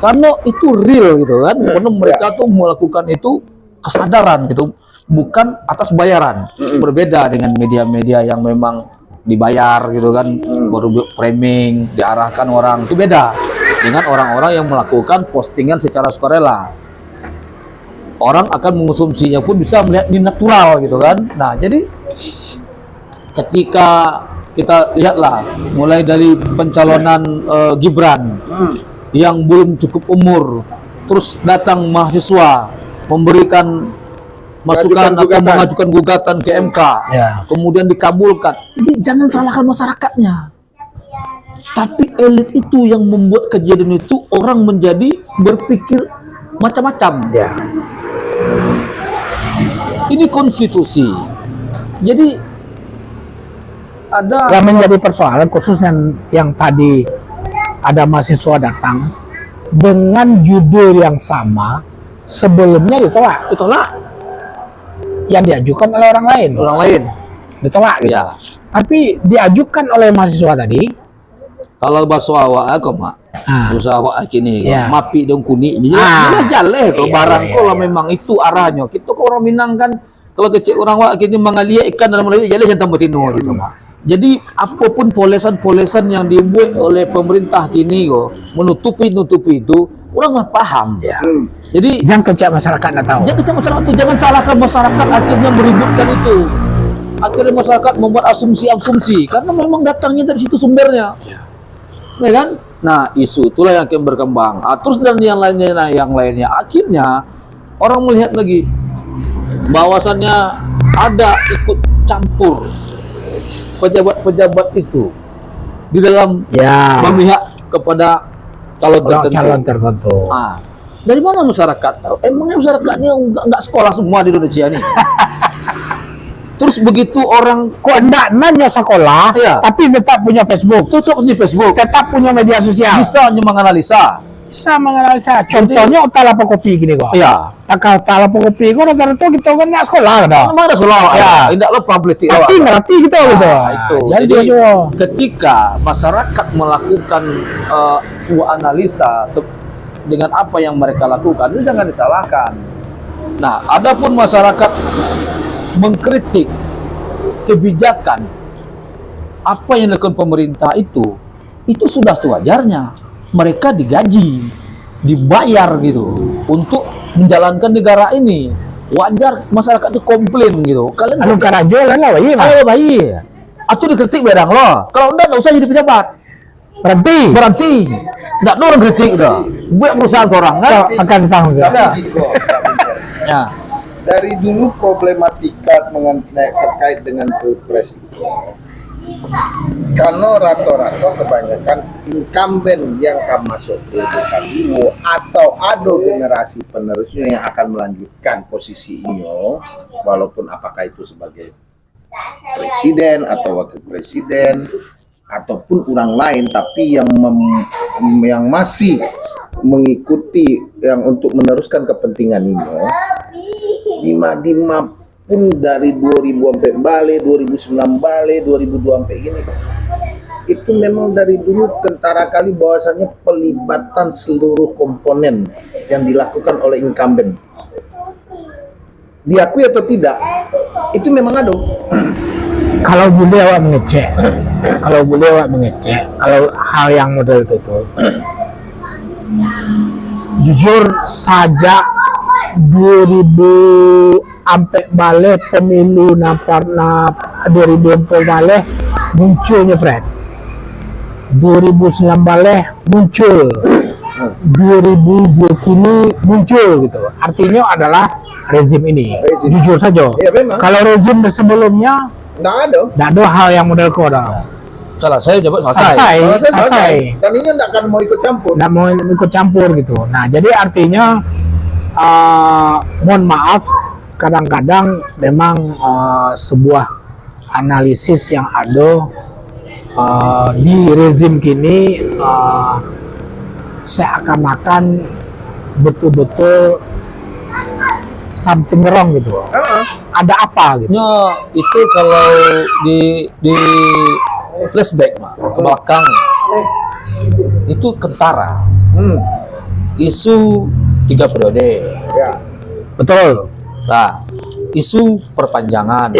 karena itu real gitu kan. Karena mereka tuh melakukan itu kesadaran gitu, bukan atas bayaran. Berbeda dengan media-media yang memang dibayar gitu kan, baru framing, diarahkan orang, itu beda dengan orang-orang yang melakukan postingan secara sukarela. Orang akan mengonsumsinya pun bisa melihat ini natural gitu kan. Nah, jadi ketika kita lihatlah mulai dari pencalonan Gibran yang belum cukup umur, terus datang mahasiswa memberikan masukan atau mengajukan gugatan ke MK, kemudian dikabulkan. Jadi jangan salahkan masyarakatnya, tapi elit itu yang membuat kejadian itu orang menjadi berpikir macam-macam. Ini konstitusi, jadi ada yang menjadi persoalan khususnya yang tadi ada mahasiswa datang dengan judul yang sama sebelumnya ditolak yang diajukan oleh orang lain ditolak gitu. Ya. Tapi diajukan oleh mahasiswa tadi kalau bahasa awak aku mak bahasa awak kini mapi dong kuning ini jalan kalau barang kalau memang itu arahnya kita ke orang Minang kan kalau kecil orang awak kini mengalia ikan dalam laut jalan jangan betino gitu mak. Jadi apapun polesan-polesan yang dibuat oleh pemerintah kini menutupi itu orang nggak paham. Jadi jangan kecak masyarakat nggak tahu. Jangan kecak masyarakat itu, jangan salahkan masyarakat akhirnya meributkan itu. Akhirnya masyarakat membuat asumsi-asumsi karena memang datangnya dari situ sumbernya. Ya kan? Nah, isu itulah yang akan berkembang. Terus dan yang lainnya akhirnya orang melihat lagi bahwasannya ada ikut campur pejabat-pejabat itu di dalam memihak kepada calon tertentu. Dari mana masyarakat tahu? Emangnya masyarakatnya nggak sekolah semua di Indonesia nih? Terus begitu orang kok enggak nanya sekolah, tapi tetap punya Facebook, tetap punya media sosial, bisa menganalisa. Contohnya Talapokopi gini kok. Kalau Talapokopi kok rata-rata kita kan nggak sekolah dah. Memang ada sekolah. Tidak lo public. Tapi ngerti gitu gitu. Itu. Jadi ketika masyarakat melakukan sebuah analisa dengan apa yang mereka lakukan, itu jangan disalahkan. Nah, adapun masyarakat mengkritik kebijakan apa yang dilakukan pemerintah itu sudah sewajarnya. Mereka digaji, dibayar gitu untuk menjalankan negara ini. Wajar masyarakat itu komplain gitu. Kalian anu karajo lah bayi. Atau dikritik barang lo. Kalau enggak usah jadi pejabat. Berhenti. Enggak orang kritik dah. Gue perusahaan orang kan akan sanggup. Ya. Dari dulu problematika terkait dengan pilpres itu, karena rata-rata kebanyakan incumbent yang akan masuk ke PKB atau ada generasi penerusnya yang akan melanjutkan posisi ini, walaupun apakah itu sebagai presiden atau wakil presiden ataupun orang lain, tapi yang masih mengikuti yang untuk meneruskan kepentingan ini, Dima pun dari 2000 sampai balik, 2009 balik, 2002 sampai gini, itu memang dari dulu kentara kali bahwasanya pelibatan seluruh komponen yang dilakukan oleh incumbent, diakui atau tidak, itu memang ada. Kalau boleh awak mengecek, kalau hal yang model itu jujur saja 2000 sampai balik pemilu 2004 balik munculnya Fred, 2009 balik muncul, 2002 kini muncul gitu. Artinya adalah rezim ini. Jujur saja. Kalau rezim sebelumnya nggak ada hal yang model koda. Selesai. Dan ini nggak akan mau ikut campur. Gitu. Nah, jadi artinya mohon maaf, kadang-kadang memang sebuah analisis yang ada di rezim kini seakan-akan betul-betul something wrong gitu. Ada apa gitu? Itu kalau di flashback ke belakang itu kentara. Isu 3 periode. Betul. Nah, isu perpanjangan.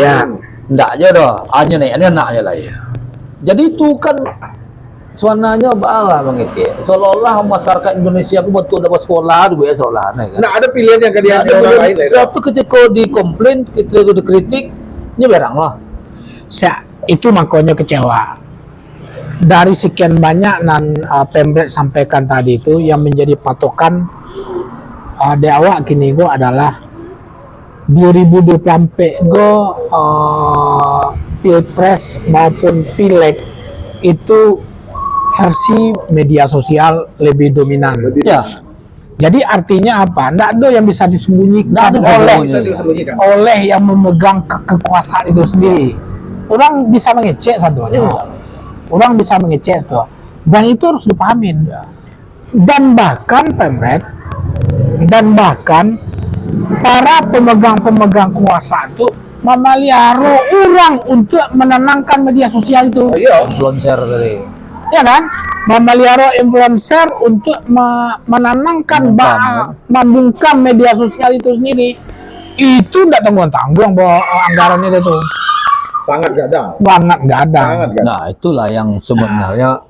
Enggak aja dah. Hanya nih, ini anak aja lah ya. Jadi itu kan suananya balah Bang Ece. Seolah-olah masyarakat Indonesia aku betul dapat sekolah juga ya seolah kan. Nah, ada pilihan yang Nah, ada orang lain. Tapi ketika dikomplain, ketika dikritik, ini berang lah. Itu makanya kecewa. Dari sekian banyak Pemret sampaikan tadi itu yang menjadi patokan di awal kini go adalah 2024 go Pilpres maupun Pileg itu versi media sosial lebih dominan. Ya. Jadi artinya apa? Nggak ada yang bisa disembunyikan oleh yang memegang kekuasaan itu sendiri. Orang bisa mengecek satunya. Orang bisa mengecek tuh. Dan itu harus dipahamin. Dan bahkan Pemret dan bahkan para pemegang kuasa itu memelihara orang untuk menenangkan media sosial itu. Influencer tadi. Ya kan? Memelihara influencer untuk menenangkan membungkam media sosial itu sendiri. Itu tidak tanggung-tanggung bahwa anggarannya itu. Sangat gadang. Banget nggak ada. Nah, itulah yang sebenarnya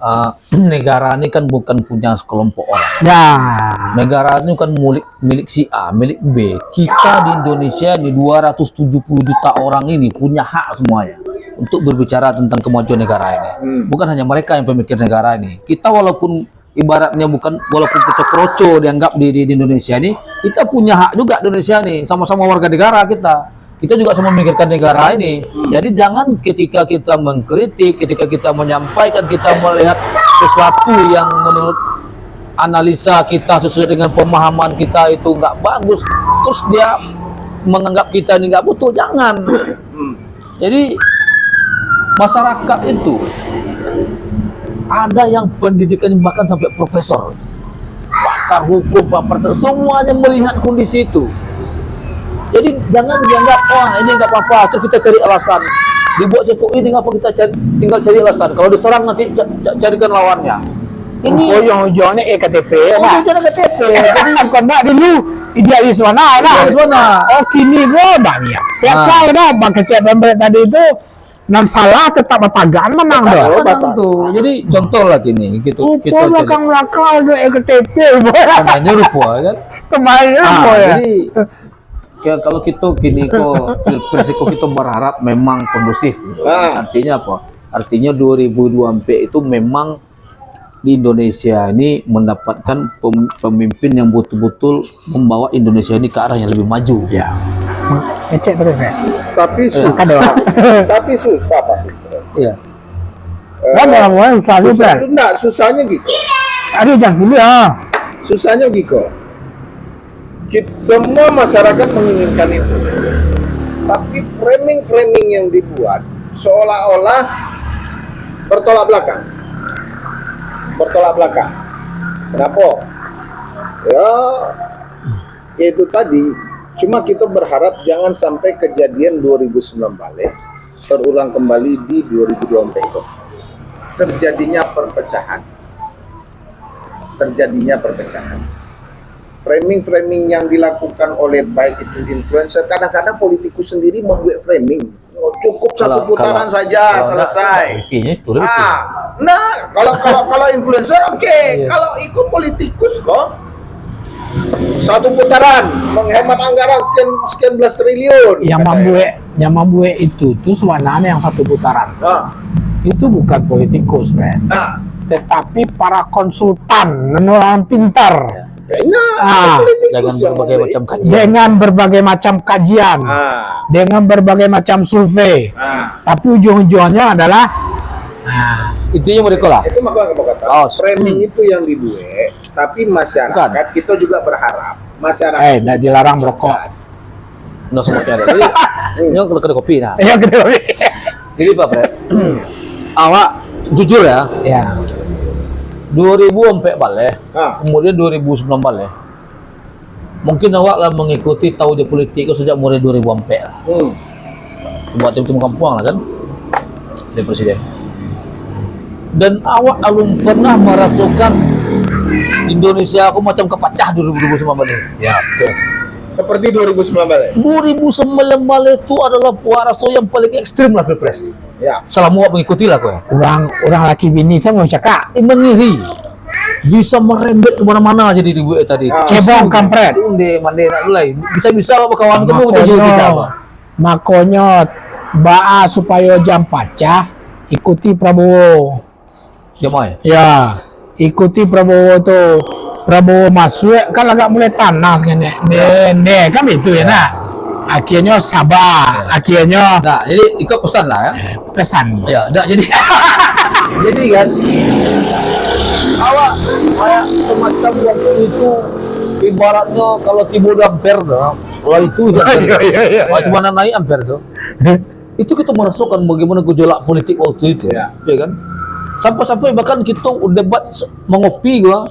negara ini kan bukan punya sekelompok orang. Ya. Negara ini kan milik si A, milik B. Kita di Indonesia di 270 juta orang ini punya hak semuanya untuk berbicara tentang kemajuan negara ini. Bukan hanya mereka yang pemikir negara ini. Kita walaupun ibaratnya walaupun kroco dianggap di Indonesia ini, kita punya hak juga di Indonesia nih, sama-sama warga negara kita. Kita juga sama memikirkan negara ini. Jadi jangan ketika kita mengkritik, ketika kita menyampaikan, kita melihat sesuatu yang menurut analisa kita sesuai dengan pemahaman kita itu nggak bagus, terus dia menganggap kita ini nggak butuh. Jangan. Jadi masyarakat itu ada yang pendidikan bahkan sampai profesor, pakar hukum, pakar semuanya melihat kondisi itu. Jadi jangan dianggap ini nggak apa-apa, terus kita cari alasan. Dibuat sesuatu ini ngapa kita tinggal cari alasan. Kalau diserang nanti carikan lawannya. Ini ujung-ujungnya EKTP. ujung-ujungnya KTP. Jadi karena dulu idealis mana? Oh kini gue banyak. Ya kalau dah bang kecil Pemret tadi itu salah tetap pagaan menang tuh. Jadi contoh lah gini, gitu. Kita belakang ada EKTP. Kemainnya rupa kan. Kemarin ya. Jadi kalau kita gini kok Persiko kita berharap memang kondusif. Artinya apa? Artinya 2024 itu memang di Indonesia ini mendapatkan pemimpin yang betul-betul membawa Indonesia ini ke arah yang lebih maju. Ya. Ngecek terus ya. Tapi susah. Tapi susah Pak. Iya. Ada orang susah juga. Susahnya gitu. Ada jangan dulu ya. Susahnya gitu. Semua masyarakat menginginkan itu, tapi framing yang dibuat seolah-olah bertolak belakang. Kenapa? Ya, itu tadi. Cuma kita berharap jangan sampai kejadian 2009 balik terulang kembali di 2024 itu. Terjadinya perpecahan. Framing yang dilakukan oleh baik itu influencer, kadang-kadang politikus sendiri membuat framing. Cukup satu putaran saja selesai. Kalau influencer oke. Kalau ikut politikus kok satu putaran menghemat anggaran sekian belas triliun. Yang membuat itu tuh suananya yang satu putaran. Itu bukan politikus, men. Tetapi para konsultan, orang pintar. Dengan berbagai macam kajian, dengan berbagai macam survei, tapi ujung-ujungnya adalah itu yang mereka lah. Itu makanya framing itu yang dibuat, tapi masyarakat kita juga berharap masyarakat tidak dilarang merokok. Nggak semuanya ada. Jadi ini kalau kedai kopi nah. Iya kedai kopi. Jadi Pak Fred, awak jujur ya. 2004 balik, kemudian 2009 balik. Mungkin awak lah mengikuti tahu dia politik sejak mulai 2004 lah. Buat tim kampung lah kan, dia presiden. Dan awak belum pernah merasakan Indonesia aku macam kepecah 2009 balik. Ya betul. Seperti 2019. 2019 itu adalah Waraso yang paling ekstrim lah Pilpres. Ya. Selama mengikuti lah kau. Orang laki bini saya mau cakap. Mengiri. Bisa merembet kemana-mana jadi dibuat tadi. Cebong kampret. Unde mande nak mulai. Bisa-bisa apa kawan kamu tujuh kita apa? Makanya baa supaya jam pacah ikuti Prabowo. Jamai. Ya, ikuti Prabowo tuh. Prabowo masuk kan agak mulai tanah sekarang kan itu ya nak. Akhirnya sabar, akhirnya Nah, jadi ikut pesan lah ya. pesan. Ya, enggak jadi. Jadi kan awak kayak semacam waktu itu ibaratnya kalau timbul ampere dah, kalau itu Iya. cuma naik ampere tuh. Itu kita merasakan bagaimana gejolak politik waktu itu, ya kan? Sampai-sampai bahkan kita debat mengopi gua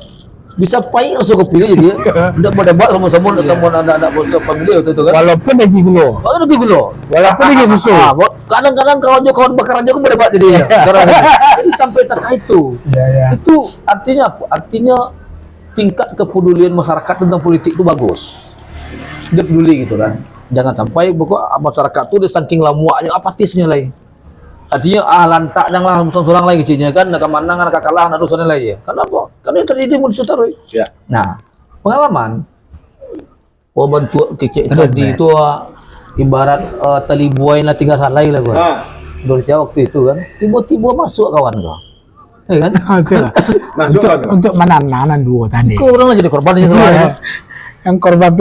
bisa pahit rasa kopi jadi ya. Tidak berdebat sama-sama anak-anak bos pemilih waktu itu kan. Walaupun lagi gula, Lagi gula. walaupun lagi susu. Kadang-kadang kawan bakar aja aku berdebat jadi. Jadi sampai tak itu. Ya. Itu artinya apa? Artinya tingkat kepedulian masyarakat tentang politik itu bagus. Dia peduli gitu kan. Jangan sampai pokok masyarakat itu dia saking lamuaknya apatisnya lagi. Artinya lantak janganlah seorang lagi kecilnya kan nak menang nak kalah nak dosa lagi. Kenapa? Karena yang terjadi muncul terus. Ya. Nah, pengalaman bantu kecil tadi itu ibarat tali buai lah tinggal salai lah gua. Indonesia waktu itu kan tiba-tiba masuk kawan gua. Ya kan? Masuk Untuk menanam dua tadi. Kau orang lah jadi korbannya semua ya. Yang korban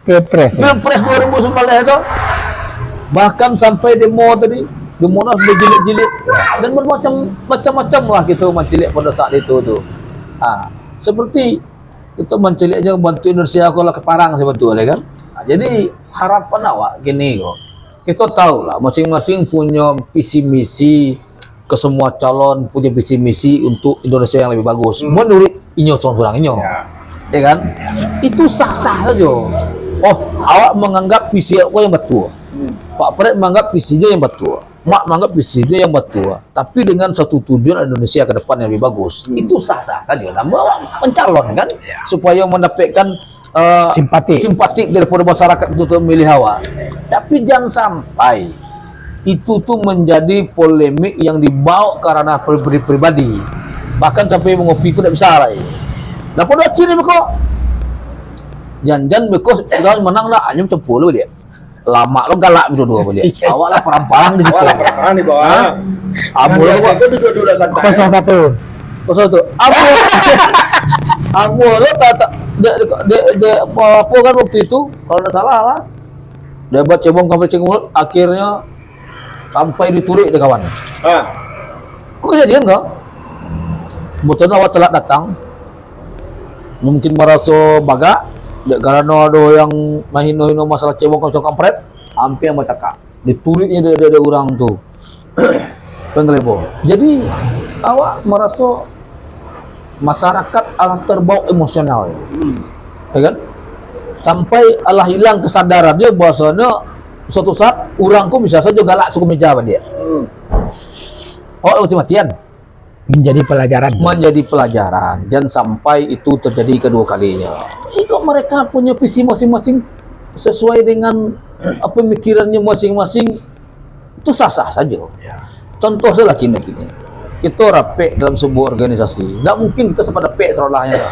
pilpres. Pilpres 2019 itu bahkan sampai demo tadi, demo lah berjilid-jilid dan bermacam-macam lah gitu mencelik pada saat itu tuh. Seperti itu menceliknya bantu Indonesia kalau ke Parang sebetulnya kan. Jadi harapan awak gini kok. Kita tahu lah masing-masing punya visi misi, ke semua calon punya visi misi untuk Indonesia yang lebih bagus. Menurut inyo seorang inyo. Ya kan? Itu sah-sah saja. Oh, awak menganggap visi aku yang betul. Pak Fred menganggap visinya yang betul. Mak menganggap visinya yang betul. Tapi dengan satu tujuan Indonesia ke depan yang lebih bagus. Itu sah-sah saja. Namun awak mencalon kan supaya mendapatkan simpatik daripada masyarakat untuk memilih awak. Tapi jangan sampai itu tuh menjadi polemik yang dibawa karena pribadi. Bahkan sampai mengopi pun tidak bisa lah. Nah pada akhirnya kok jangan sudah menang lah hanya macam puluh dia lama lo galak dua dia awak lah perang-perang di situ perang di bawah abu lo kok duduk santai 01 abu lo tak apa kan waktu itu kalau tidak salah lah debat cebong akhirnya sampai diturik deh kawan kok kejadian kok betul awak telat datang mungkin merasa bagak karena ada yang mahino-hino masalah cebong kocok kampret hampir yang bercakap dituriknya dari orang tuh pengelebo. Jadi awak merasa masyarakat alah terbawa emosional ya kan sampai alah hilang kesadaran dia bahwasanya suatu saat orangku bisa saja galak suku meja sama dia mati-matian menjadi pelajaran dan sampai itu terjadi kedua kalinya. Itu mereka punya visi masing-masing sesuai dengan pemikirannya masing-masing itu sah-sah saja. Contoh saja gini, kita rapek dalam sebuah organisasi, tidak mungkin kita sepada P serolahnya.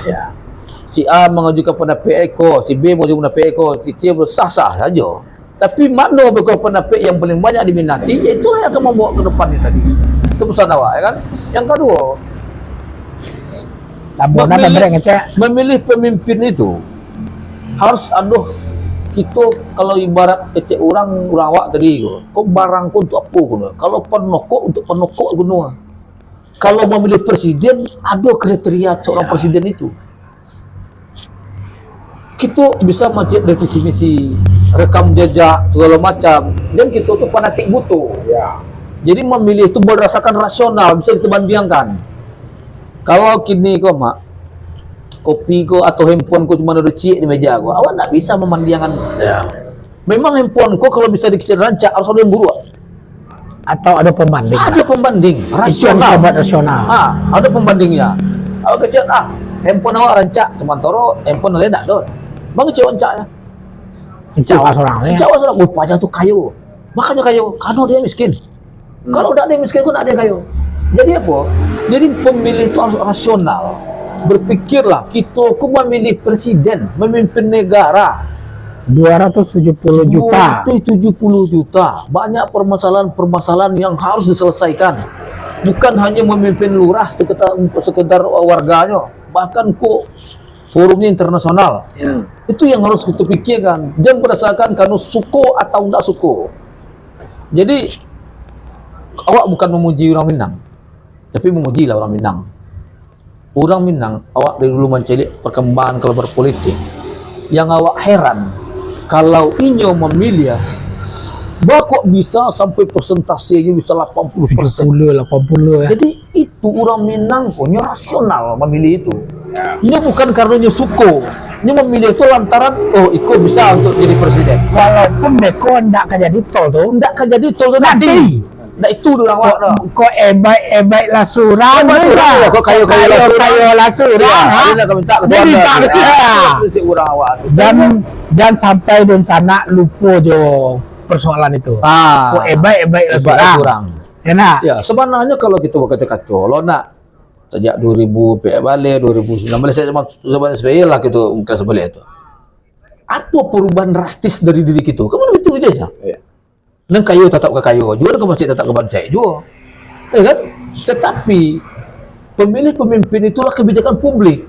Si A mengajukan pada P Eko, si B mengajukan pada P Eko, si C sah-sah saja. Tapi mana pada P yang paling banyak diminati, ya itulah yang akan membawa ke depannya tadi. Itu pesan awak, ya kan? Yang kedua, memilih pemimpin itu harus kita kalau ibarat kecek orang awak tadi kok barangku untuk apa guna kalau penokok untuk penokok guna kalau memilih presiden ada kriteria seorang presiden itu kita bisa macet revisi misi rekam jejak segala macam dan kita tuh fanatik butuh jadi memilih itu berdasarkan rasional bisa ditebandingkan. Kalau kini kok mak kopi ko atau handphone ko cuma ada cik di meja ko, awak tak bisa memandangkan. Memang handphone ko kalau bisa dikecil rancak harus ada yang buru. Atau ada pembanding. Ada pembanding rasional. Ada pembandingnya. Awak kecil handphone awak rancak sementara handphone lain tak ada. Bang kecil rancaknya. Jawa seorang ya. Jawa seorang, Pajang tuh kayu. Makanya kayu, karena dia miskin. Kalau udah ada yang miskin pun ada yang kayu. Jadi apa? Jadi pemilih itu harus rasional. Berpikirlah, kita aku memilih presiden, memimpin negara. 270 juta. 270 juta. Banyak permasalahan-permasalahan yang harus diselesaikan. Bukan hanya memimpin lurah sekedar warganya, bahkan kok forumnya internasional. Itu yang harus kita pikirkan. Jangan berdasarkan karena suku atau tidak suku. Jadi awak bukan memuji orang Minang, tapi memujilah orang Minang. Orang Minang, awak dari dulu mencari perkembangan kalau berpolitik. Yang awak heran, kalau inyo memilih, bah kok bisa sampai persentasenya bisa 80%. 80 ya. Jadi itu orang Minang punya rasional memilih itu. Ini bukan karena inyo suku. Ini memilih itu lantaran, oh Iko bisa untuk jadi presiden. Walaupun Beko ndak jadi tol tuh. Ndak kan jadi tol tu nanti. Nah itu orang awak dah. Kok ebaik lah surang. Kok kayu lah surang. Dia nak minta si orang awak tu. Dan sampai dan sana lupa jo persoalan itu. Kok ebaik lah surang. Ya nak. Ya sebenarnya kalau kita berkata-kata, lo nak sejak 2000 PF balik 2019 saya zaman SBY lah gitu mungkin sebalik itu. Apa perubahan drastis dari diri kita? Kamu begitu aja ya. Iya. Dan kayu tetap ke kayu, jual ke masjid tetap ke bansai juga. Ya kan? Tetapi pemilih pemimpin itulah kebijakan publik.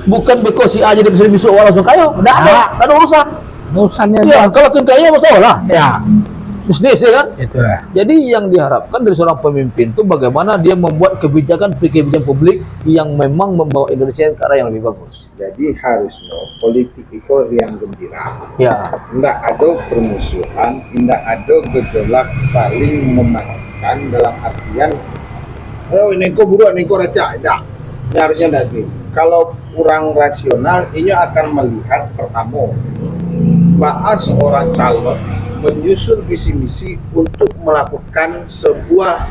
Bukan because si A jadi presiden besok langsung kayu, enggak ada urusan. Urusannya Ya, kalau kita ya masalah. ya. Bisnis ya kan? Itu lah. Jadi yang diharapkan dari seorang pemimpin itu bagaimana dia membuat kebijakan publik yang memang membawa Indonesia ke arah yang lebih bagus. Jadi harusnya politik itu yang gembira. Ya. Tidak ada permusuhan, tidak ada gejolak saling mematikan dalam artian oh ini kok buruk, ini kok raca. Tidak. Ini harusnya dari. Kalau kurang rasional, ini akan melihat pertama bahwa seorang calon menyusun visi misi untuk melakukan sebuah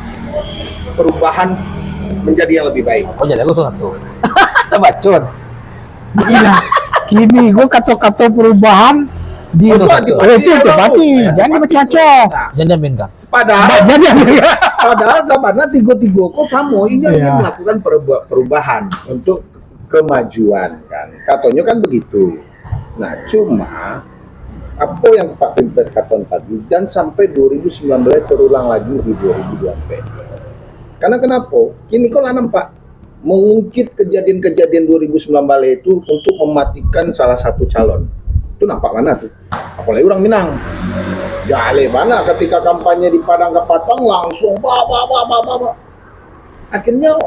perubahan menjadi yang lebih baik. Oh jadi aku satu. Tabacun. Gila. Kini gua kata-kata perubahan di itu antipati. Jangan bercacok. Jangan aminkan. Padahal sahabatnya tiga-tiga kok sama ini ingin melakukan perubahan untuk kemajuan kan. Katanya kan begitu. Nah, cuma apa yang Pak Pimpin katakan tadi dan sampai 2019 terulang lagi di 2024. Karena kenapa? Kini kok nampak mengungkit kejadian-kejadian 2019 itu untuk mematikan salah satu calon. Itu nampak mana tuh? Apalagi orang Minang. Jale mana ketika kampanye di Padang ke Patang langsung akhirnya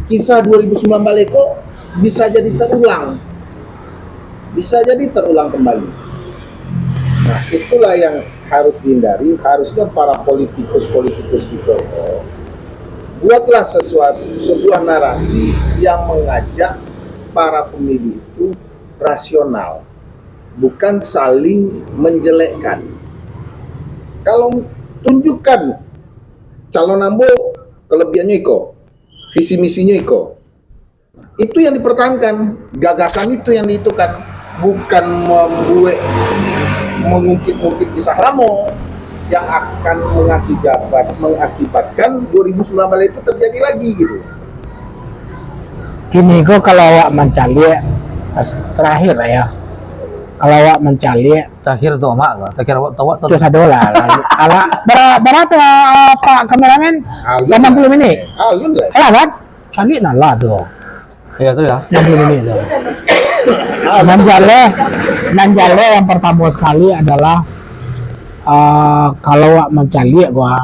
kisah 2019 kok bisa jadi terulang. Bisa jadi terulang kembali. Nah, itulah yang harus dihindari. Harusnya para politikus kita buatlah sebuah narasi yang mengajak para pemilih itu rasional, bukan saling menjelekkan. Kalau tunjukkan calon ambo kelebihannya iko, visi misinya iko, itu yang dipertahankan, gagasan itu yang dihitungkan. Bukan mengungkit-ungkit kisah lama yang akan mengakibatkan 2019 itu terjadi lagi gitu. Kini gua kalau awak mencari terakhir lah ya. Kalau awak mencari Terakhir tuh mak, terakhir awak tahu itu $1. Kalau berapa Pak kameramen? 80 menit. Alun lah. Kan? Cari lah tuh. ya tuh ya. 60 menit tuh. Nanjale yang pertama sekali adalah kalau mencari gua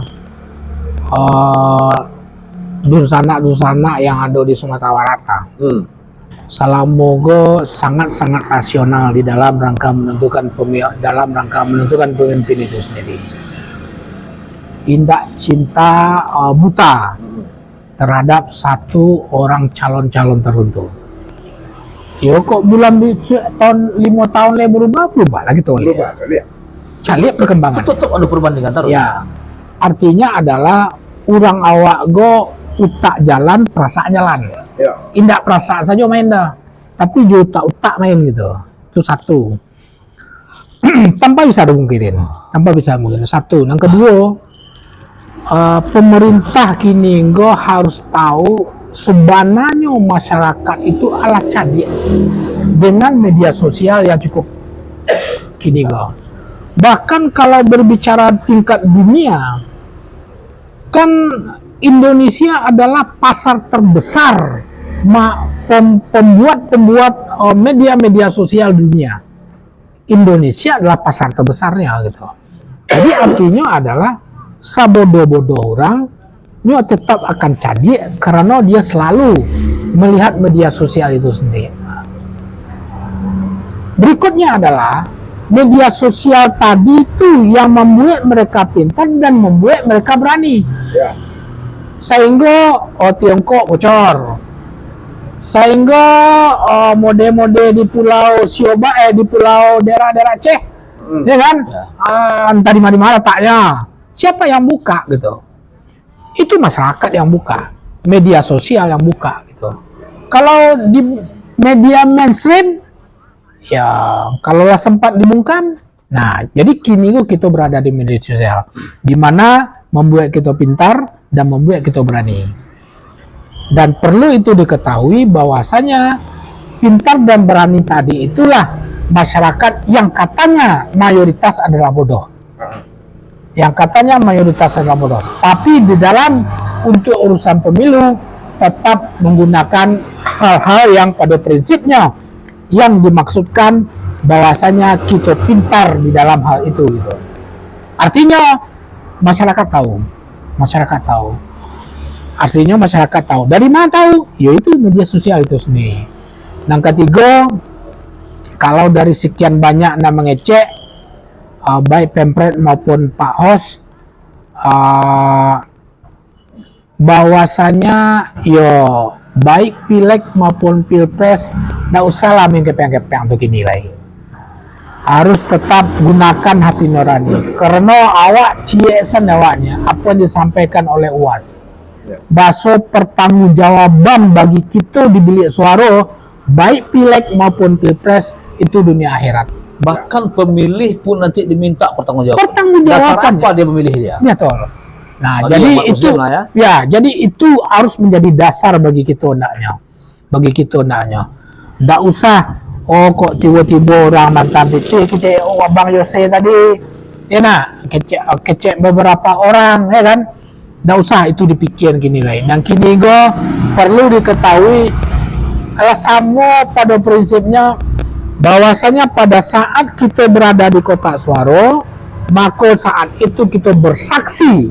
dursana yang ada di Sumatera Barat. Salamogo sangat-sangat rasional di dalam rangka menentukan pemimpin itu sendiri. Tindak cinta buta terhadap satu orang calon-calon tertentu. Yo kok bulan tahun 5 tahun le berubah lagi tuh. Cari perkembangan. Tetap ada perbandingan terus. Ya. Artinya adalah orang awak go utak jalan, perasaan jalan. Ya. Indak perasaan saja main dah. Tapi juta utak main gitu. Itu satu. Tanpa bisa dimungkirin. Satu. Yang kedua, pemerintah kini harus tahu sebenarnya masyarakat itu ala cadik dengan media sosial yang cukup kini bahkan kalau berbicara tingkat dunia, kan Indonesia adalah pasar terbesar pembuat media sosial dunia. Indonesia adalah pasar terbesarnya gitu. Jadi artinya adalah sabodo-bodo orang dia tetap akan cadik karena dia selalu melihat media sosial itu sendiri. Berikutnya adalah media sosial tadi itu yang membuat mereka pintar dan membuat mereka berani. Ya. Sehingga Tiongkok bocor. Sehingga mode-mode di pulau Sioba di pulau daerah-daerah Aceh, ya kan? Entah di mana letaknya. Siapa yang buka gitu? Itu masyarakat yang buka, media sosial yang buka gitu. Kalau di media mainstream, ya kalau sempat dibungkam, nah jadi kini kita berada di media sosial, di mana membuat kita pintar dan membuat kita berani. Dan perlu itu diketahui bahwasanya pintar dan berani tadi itulah masyarakat yang katanya mayoritas adalah bodoh. Yang katanya mayoritas adalah bodoh. Tapi di dalam untuk urusan pemilu tetap menggunakan hal-hal yang pada prinsipnya yang dimaksudkan bahwasanya kita pintar di dalam hal itu gitu. Artinya masyarakat tahu. Artinya masyarakat tahu. Dari mana tahu? Yaitu media sosial itu sendiri. Yang ketiga, kalau dari sekian banyak yang mengecek baik Pempret maupun Pak Hos bahwasanya baik Pileg maupun Pilpres nggak usah lah main kepeng-kepeng untuk dinilai. Harus tetap gunakan hati nurani karena awak ciesan awaknya apa yang disampaikan oleh UAS. Baso pertanggungjawaban bagi kita di bilik suara baik Pileg maupun Pilpres itu dunia akhirat. Bahkan pemilih pun nanti diminta pertanggungjawaban. Dasar apa dia memilih dia? Betul. Nah, bagi jadi itu ya. Jadi itu harus menjadi dasar bagi kita hendaknya. Nggak usah kok tiba-tiba orang mantan itu kecek Abang Yose tadi. Ya nak, kecek beberapa orang ya kan. Nggak usah itu dipikir gini lain. Dan kini perlu diketahui sama pada prinsipnya bahwasanya pada saat kita berada di kotak suara, maka saat itu kita bersaksi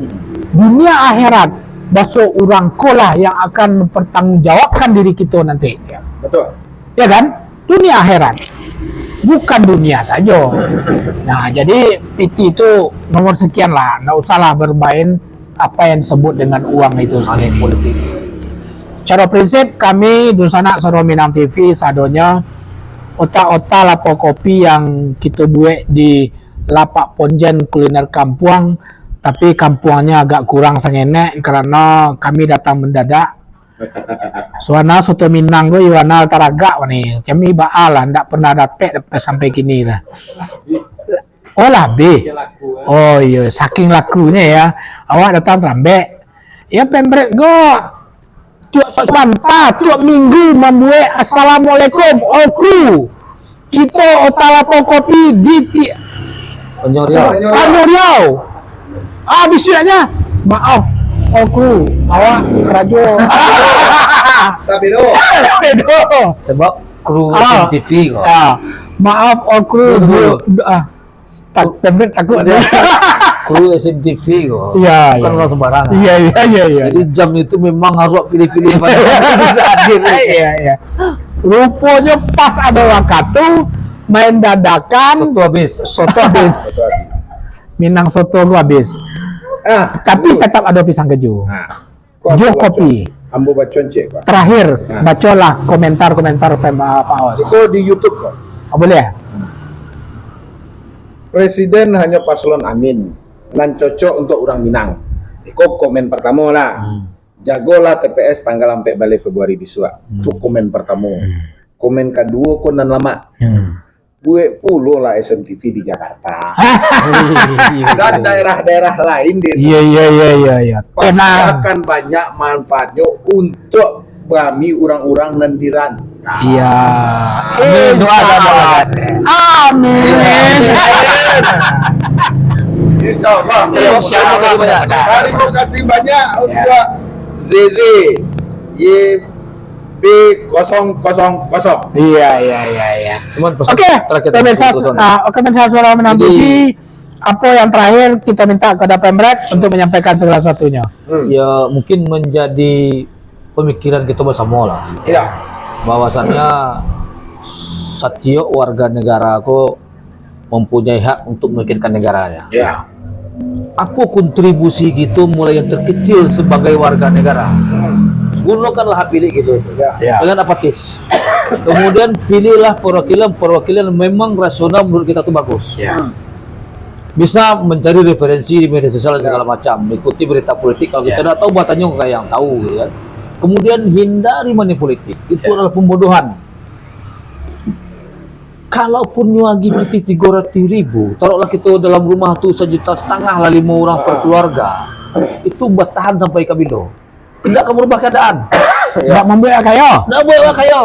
dunia akhirat bahwa orang kolah yang akan mempertanggungjawabkan diri kita nanti. Betul. Ya kan? Dunia akhirat. Bukan dunia saja. Nah, jadi PT itu nomor sekian lah. Nggak usahlah bermain apa yang disebut dengan uang itu sendiri politik. Secara prinsip kami Dunsana Soro Minang TV sadonya otak-otak lapak kopi yang kita buat di lapak Ponjen kuliner Kampuang, tapi kampuangnya agak kurang sangenek karena kami datang mendadak. Suana soto Minang gue Iwana Taraga nih, kami baal lah, ndak pernah dapat sampai kini lah. Oh lah B. Oh iya, saking lakunya ya. Awak datang terambek. Ya Pempret go. Cuak sebentar, cuak minggu membuat assalamualaikum oku. Kita otalapo kopi di Tanjung Riau. Bisanya maaf oku awak rajo. Tapi do. Sebab kru TV kok. Maaf oku Pempret takut dia. Kru SMTV kok. Iya, bukan orang sembarangan. Iya. Jadi jam itu memang harus pilih-pilih pada bisa hadir. Iya. Rupanya pas ada waktu main dadakan soto habis. Minang soto lu habis. Tapi tetap ada pisang keju. Jo kopi. Ambo bacon cek, Pak. Terakhir, bacalah komentar-komentar Pak Os. Itu di YouTube kok. Boleh? Presiden hanya paslon Amin. Nan cocok untuk orang Minang. Itu komen pertama lah. Jagolah TPS tanggal sampai balik Februari biswa. Itu komen pertama. Komen kedua konan lama. Gue puluh lah SMTV di Jakarta dan daerah-daerah lain di Iya. pasti Tenang. akan banyak manfaatnya untuk kami orang-orang nendiran. Iya. Doa dan Amin. Insya Allah. Insya Allah. Terima kasih banyak untuk ZZ YB000. Iya. Cuman pesan Oke, terakhir pemirsa Suara Minang Jadi- TV, apa yang terakhir kita minta kepada Pemret untuk menyampaikan segala sesuatunya. ya mungkin menjadi pemikiran kita bersama lah, Ya. bahwasannya setiap warga negara aku mempunyai hak untuk memikirkan negaranya. Ya. Apa kontribusi gitu mulai yang terkecil sebagai warga negara? Gunakanlah hak pilih gitu. Ya. Dengan apatis. Kemudian pilihlah perwakilan memang rasional menurut kita tuh bagus. Ya. Bisa mencari referensi di media sosial dan segala macam, mengikuti berita politik kalau kita tidak tahu batanya kayak yang tahu gitu kan. Kemudian hindari money politik, itu adalah pembodohan. Kalaupun nyuagi biti 300.000, taruhlah kita dalam rumah tuh 1,5 juta lah 5 orang per keluarga, itu bertahan sampai kabilo. Tidak akan merubah keadaan. Tidak membuat kayo. Tidak boleh kayo.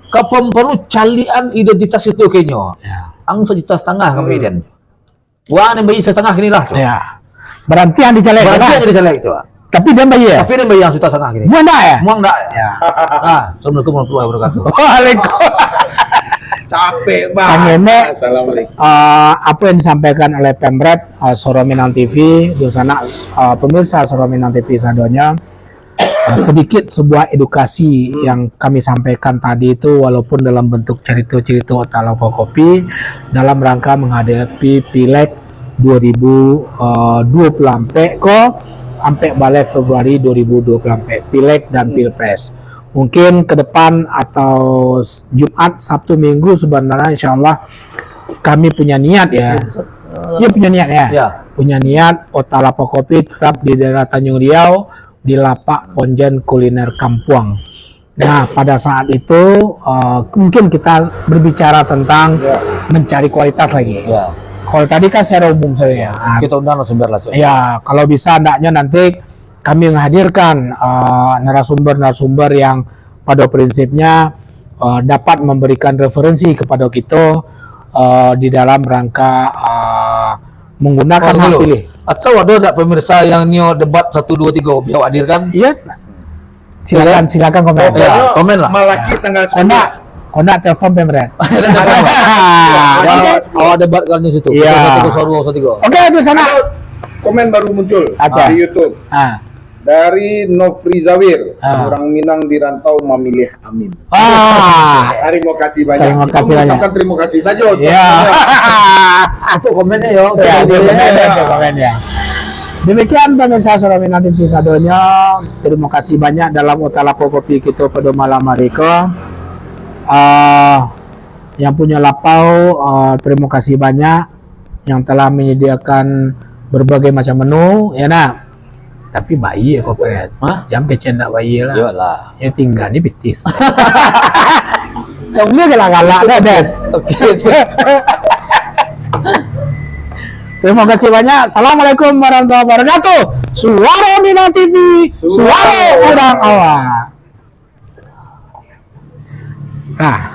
Kapan perlu calian identitas itu kayaknya. Ang 1,5 juta kemudian. Wah, ini bayi 1,5 kini lah. Ya. Berarti yang dicelek. Berarti yang jadi selek itu. Tapi dia bayar. Tapi ini bayi yang 1,5 gini. Gua enggak ya? Muang enggak ya? Ya. Nah, Assalamualaikum warahmatullahi wabarakatuh. Waalaikumsalam. Capek Sang banget. Nenek, Assalamualaikum. apa yang disampaikan oleh Pemret Suara Minang TV di sana, pemirsa Suara Minang TV sadonya, sedikit sebuah edukasi yang kami sampaikan tadi itu, walaupun dalam bentuk cerita-cerita Otalapo Kopi dalam rangka menghadapi Pileg 2020 sampai balik Februari 2020 Pileg dan Pilpres. Mungkin ke depan atau Jumat, Sabtu, Minggu sebenarnya insya Allah kami punya niat ya. Dia punya niat ya. Ya. Punya niat Otalapo Kopi tetap di daerah Tanjung Riau di Lapak Ponjen Kuliner Kampuang. Nah, pada saat itu mungkin kita berbicara tentang mencari kualitas lagi. Ya. Kalau tadi kan secara umum saja. Nah, Kita undang narasumber lah. Cok. ya, kalau bisa hendaknya nanti kami menghadirkan narasumber-narasumber yang pada prinsipnya dapat memberikan referensi kepada kita di dalam rangka menggunakan hak Dulu. pilih. Atau ada enggak pemirsa yang nio debat 1 2 3 biar hadirkan? Iya. Silakan komen. Ya, komen lah. Malaki tanggal 9. Kondak telepon Pemret. Awal debat kan di situ. Iya. 1 Oke, di sana. Komen baru muncul Apa? di YouTube Ah. dari Nofri Zawir. Ah. Orang Minang di rantau memilih Amin. Terima kasih banyak. Terima kasih Kita banyak. mengucapkan terima kasih saja. Ya. Untuk komennya ya. Ya, komen ya. Demikian pemirsa Suara Minang TV sadonya. Terima kasih banyak dalam Otalapo Kopi kita pada malam hari ke. Yang punya lapau, terima kasih banyak yang telah menyediakan berbagai macam menu, ya nak. Tapi bayi ya Pemret. Hah? Jam kecil tak bayi lah. Iyalah. Ya tinggal ni betis. Yang boleh galak-galak dah, Dan. Oke. Terima kasih banyak. Assalamualaikum warahmatullahi wabarakatuh. Suara Minang TV, suara orang awak. Nah.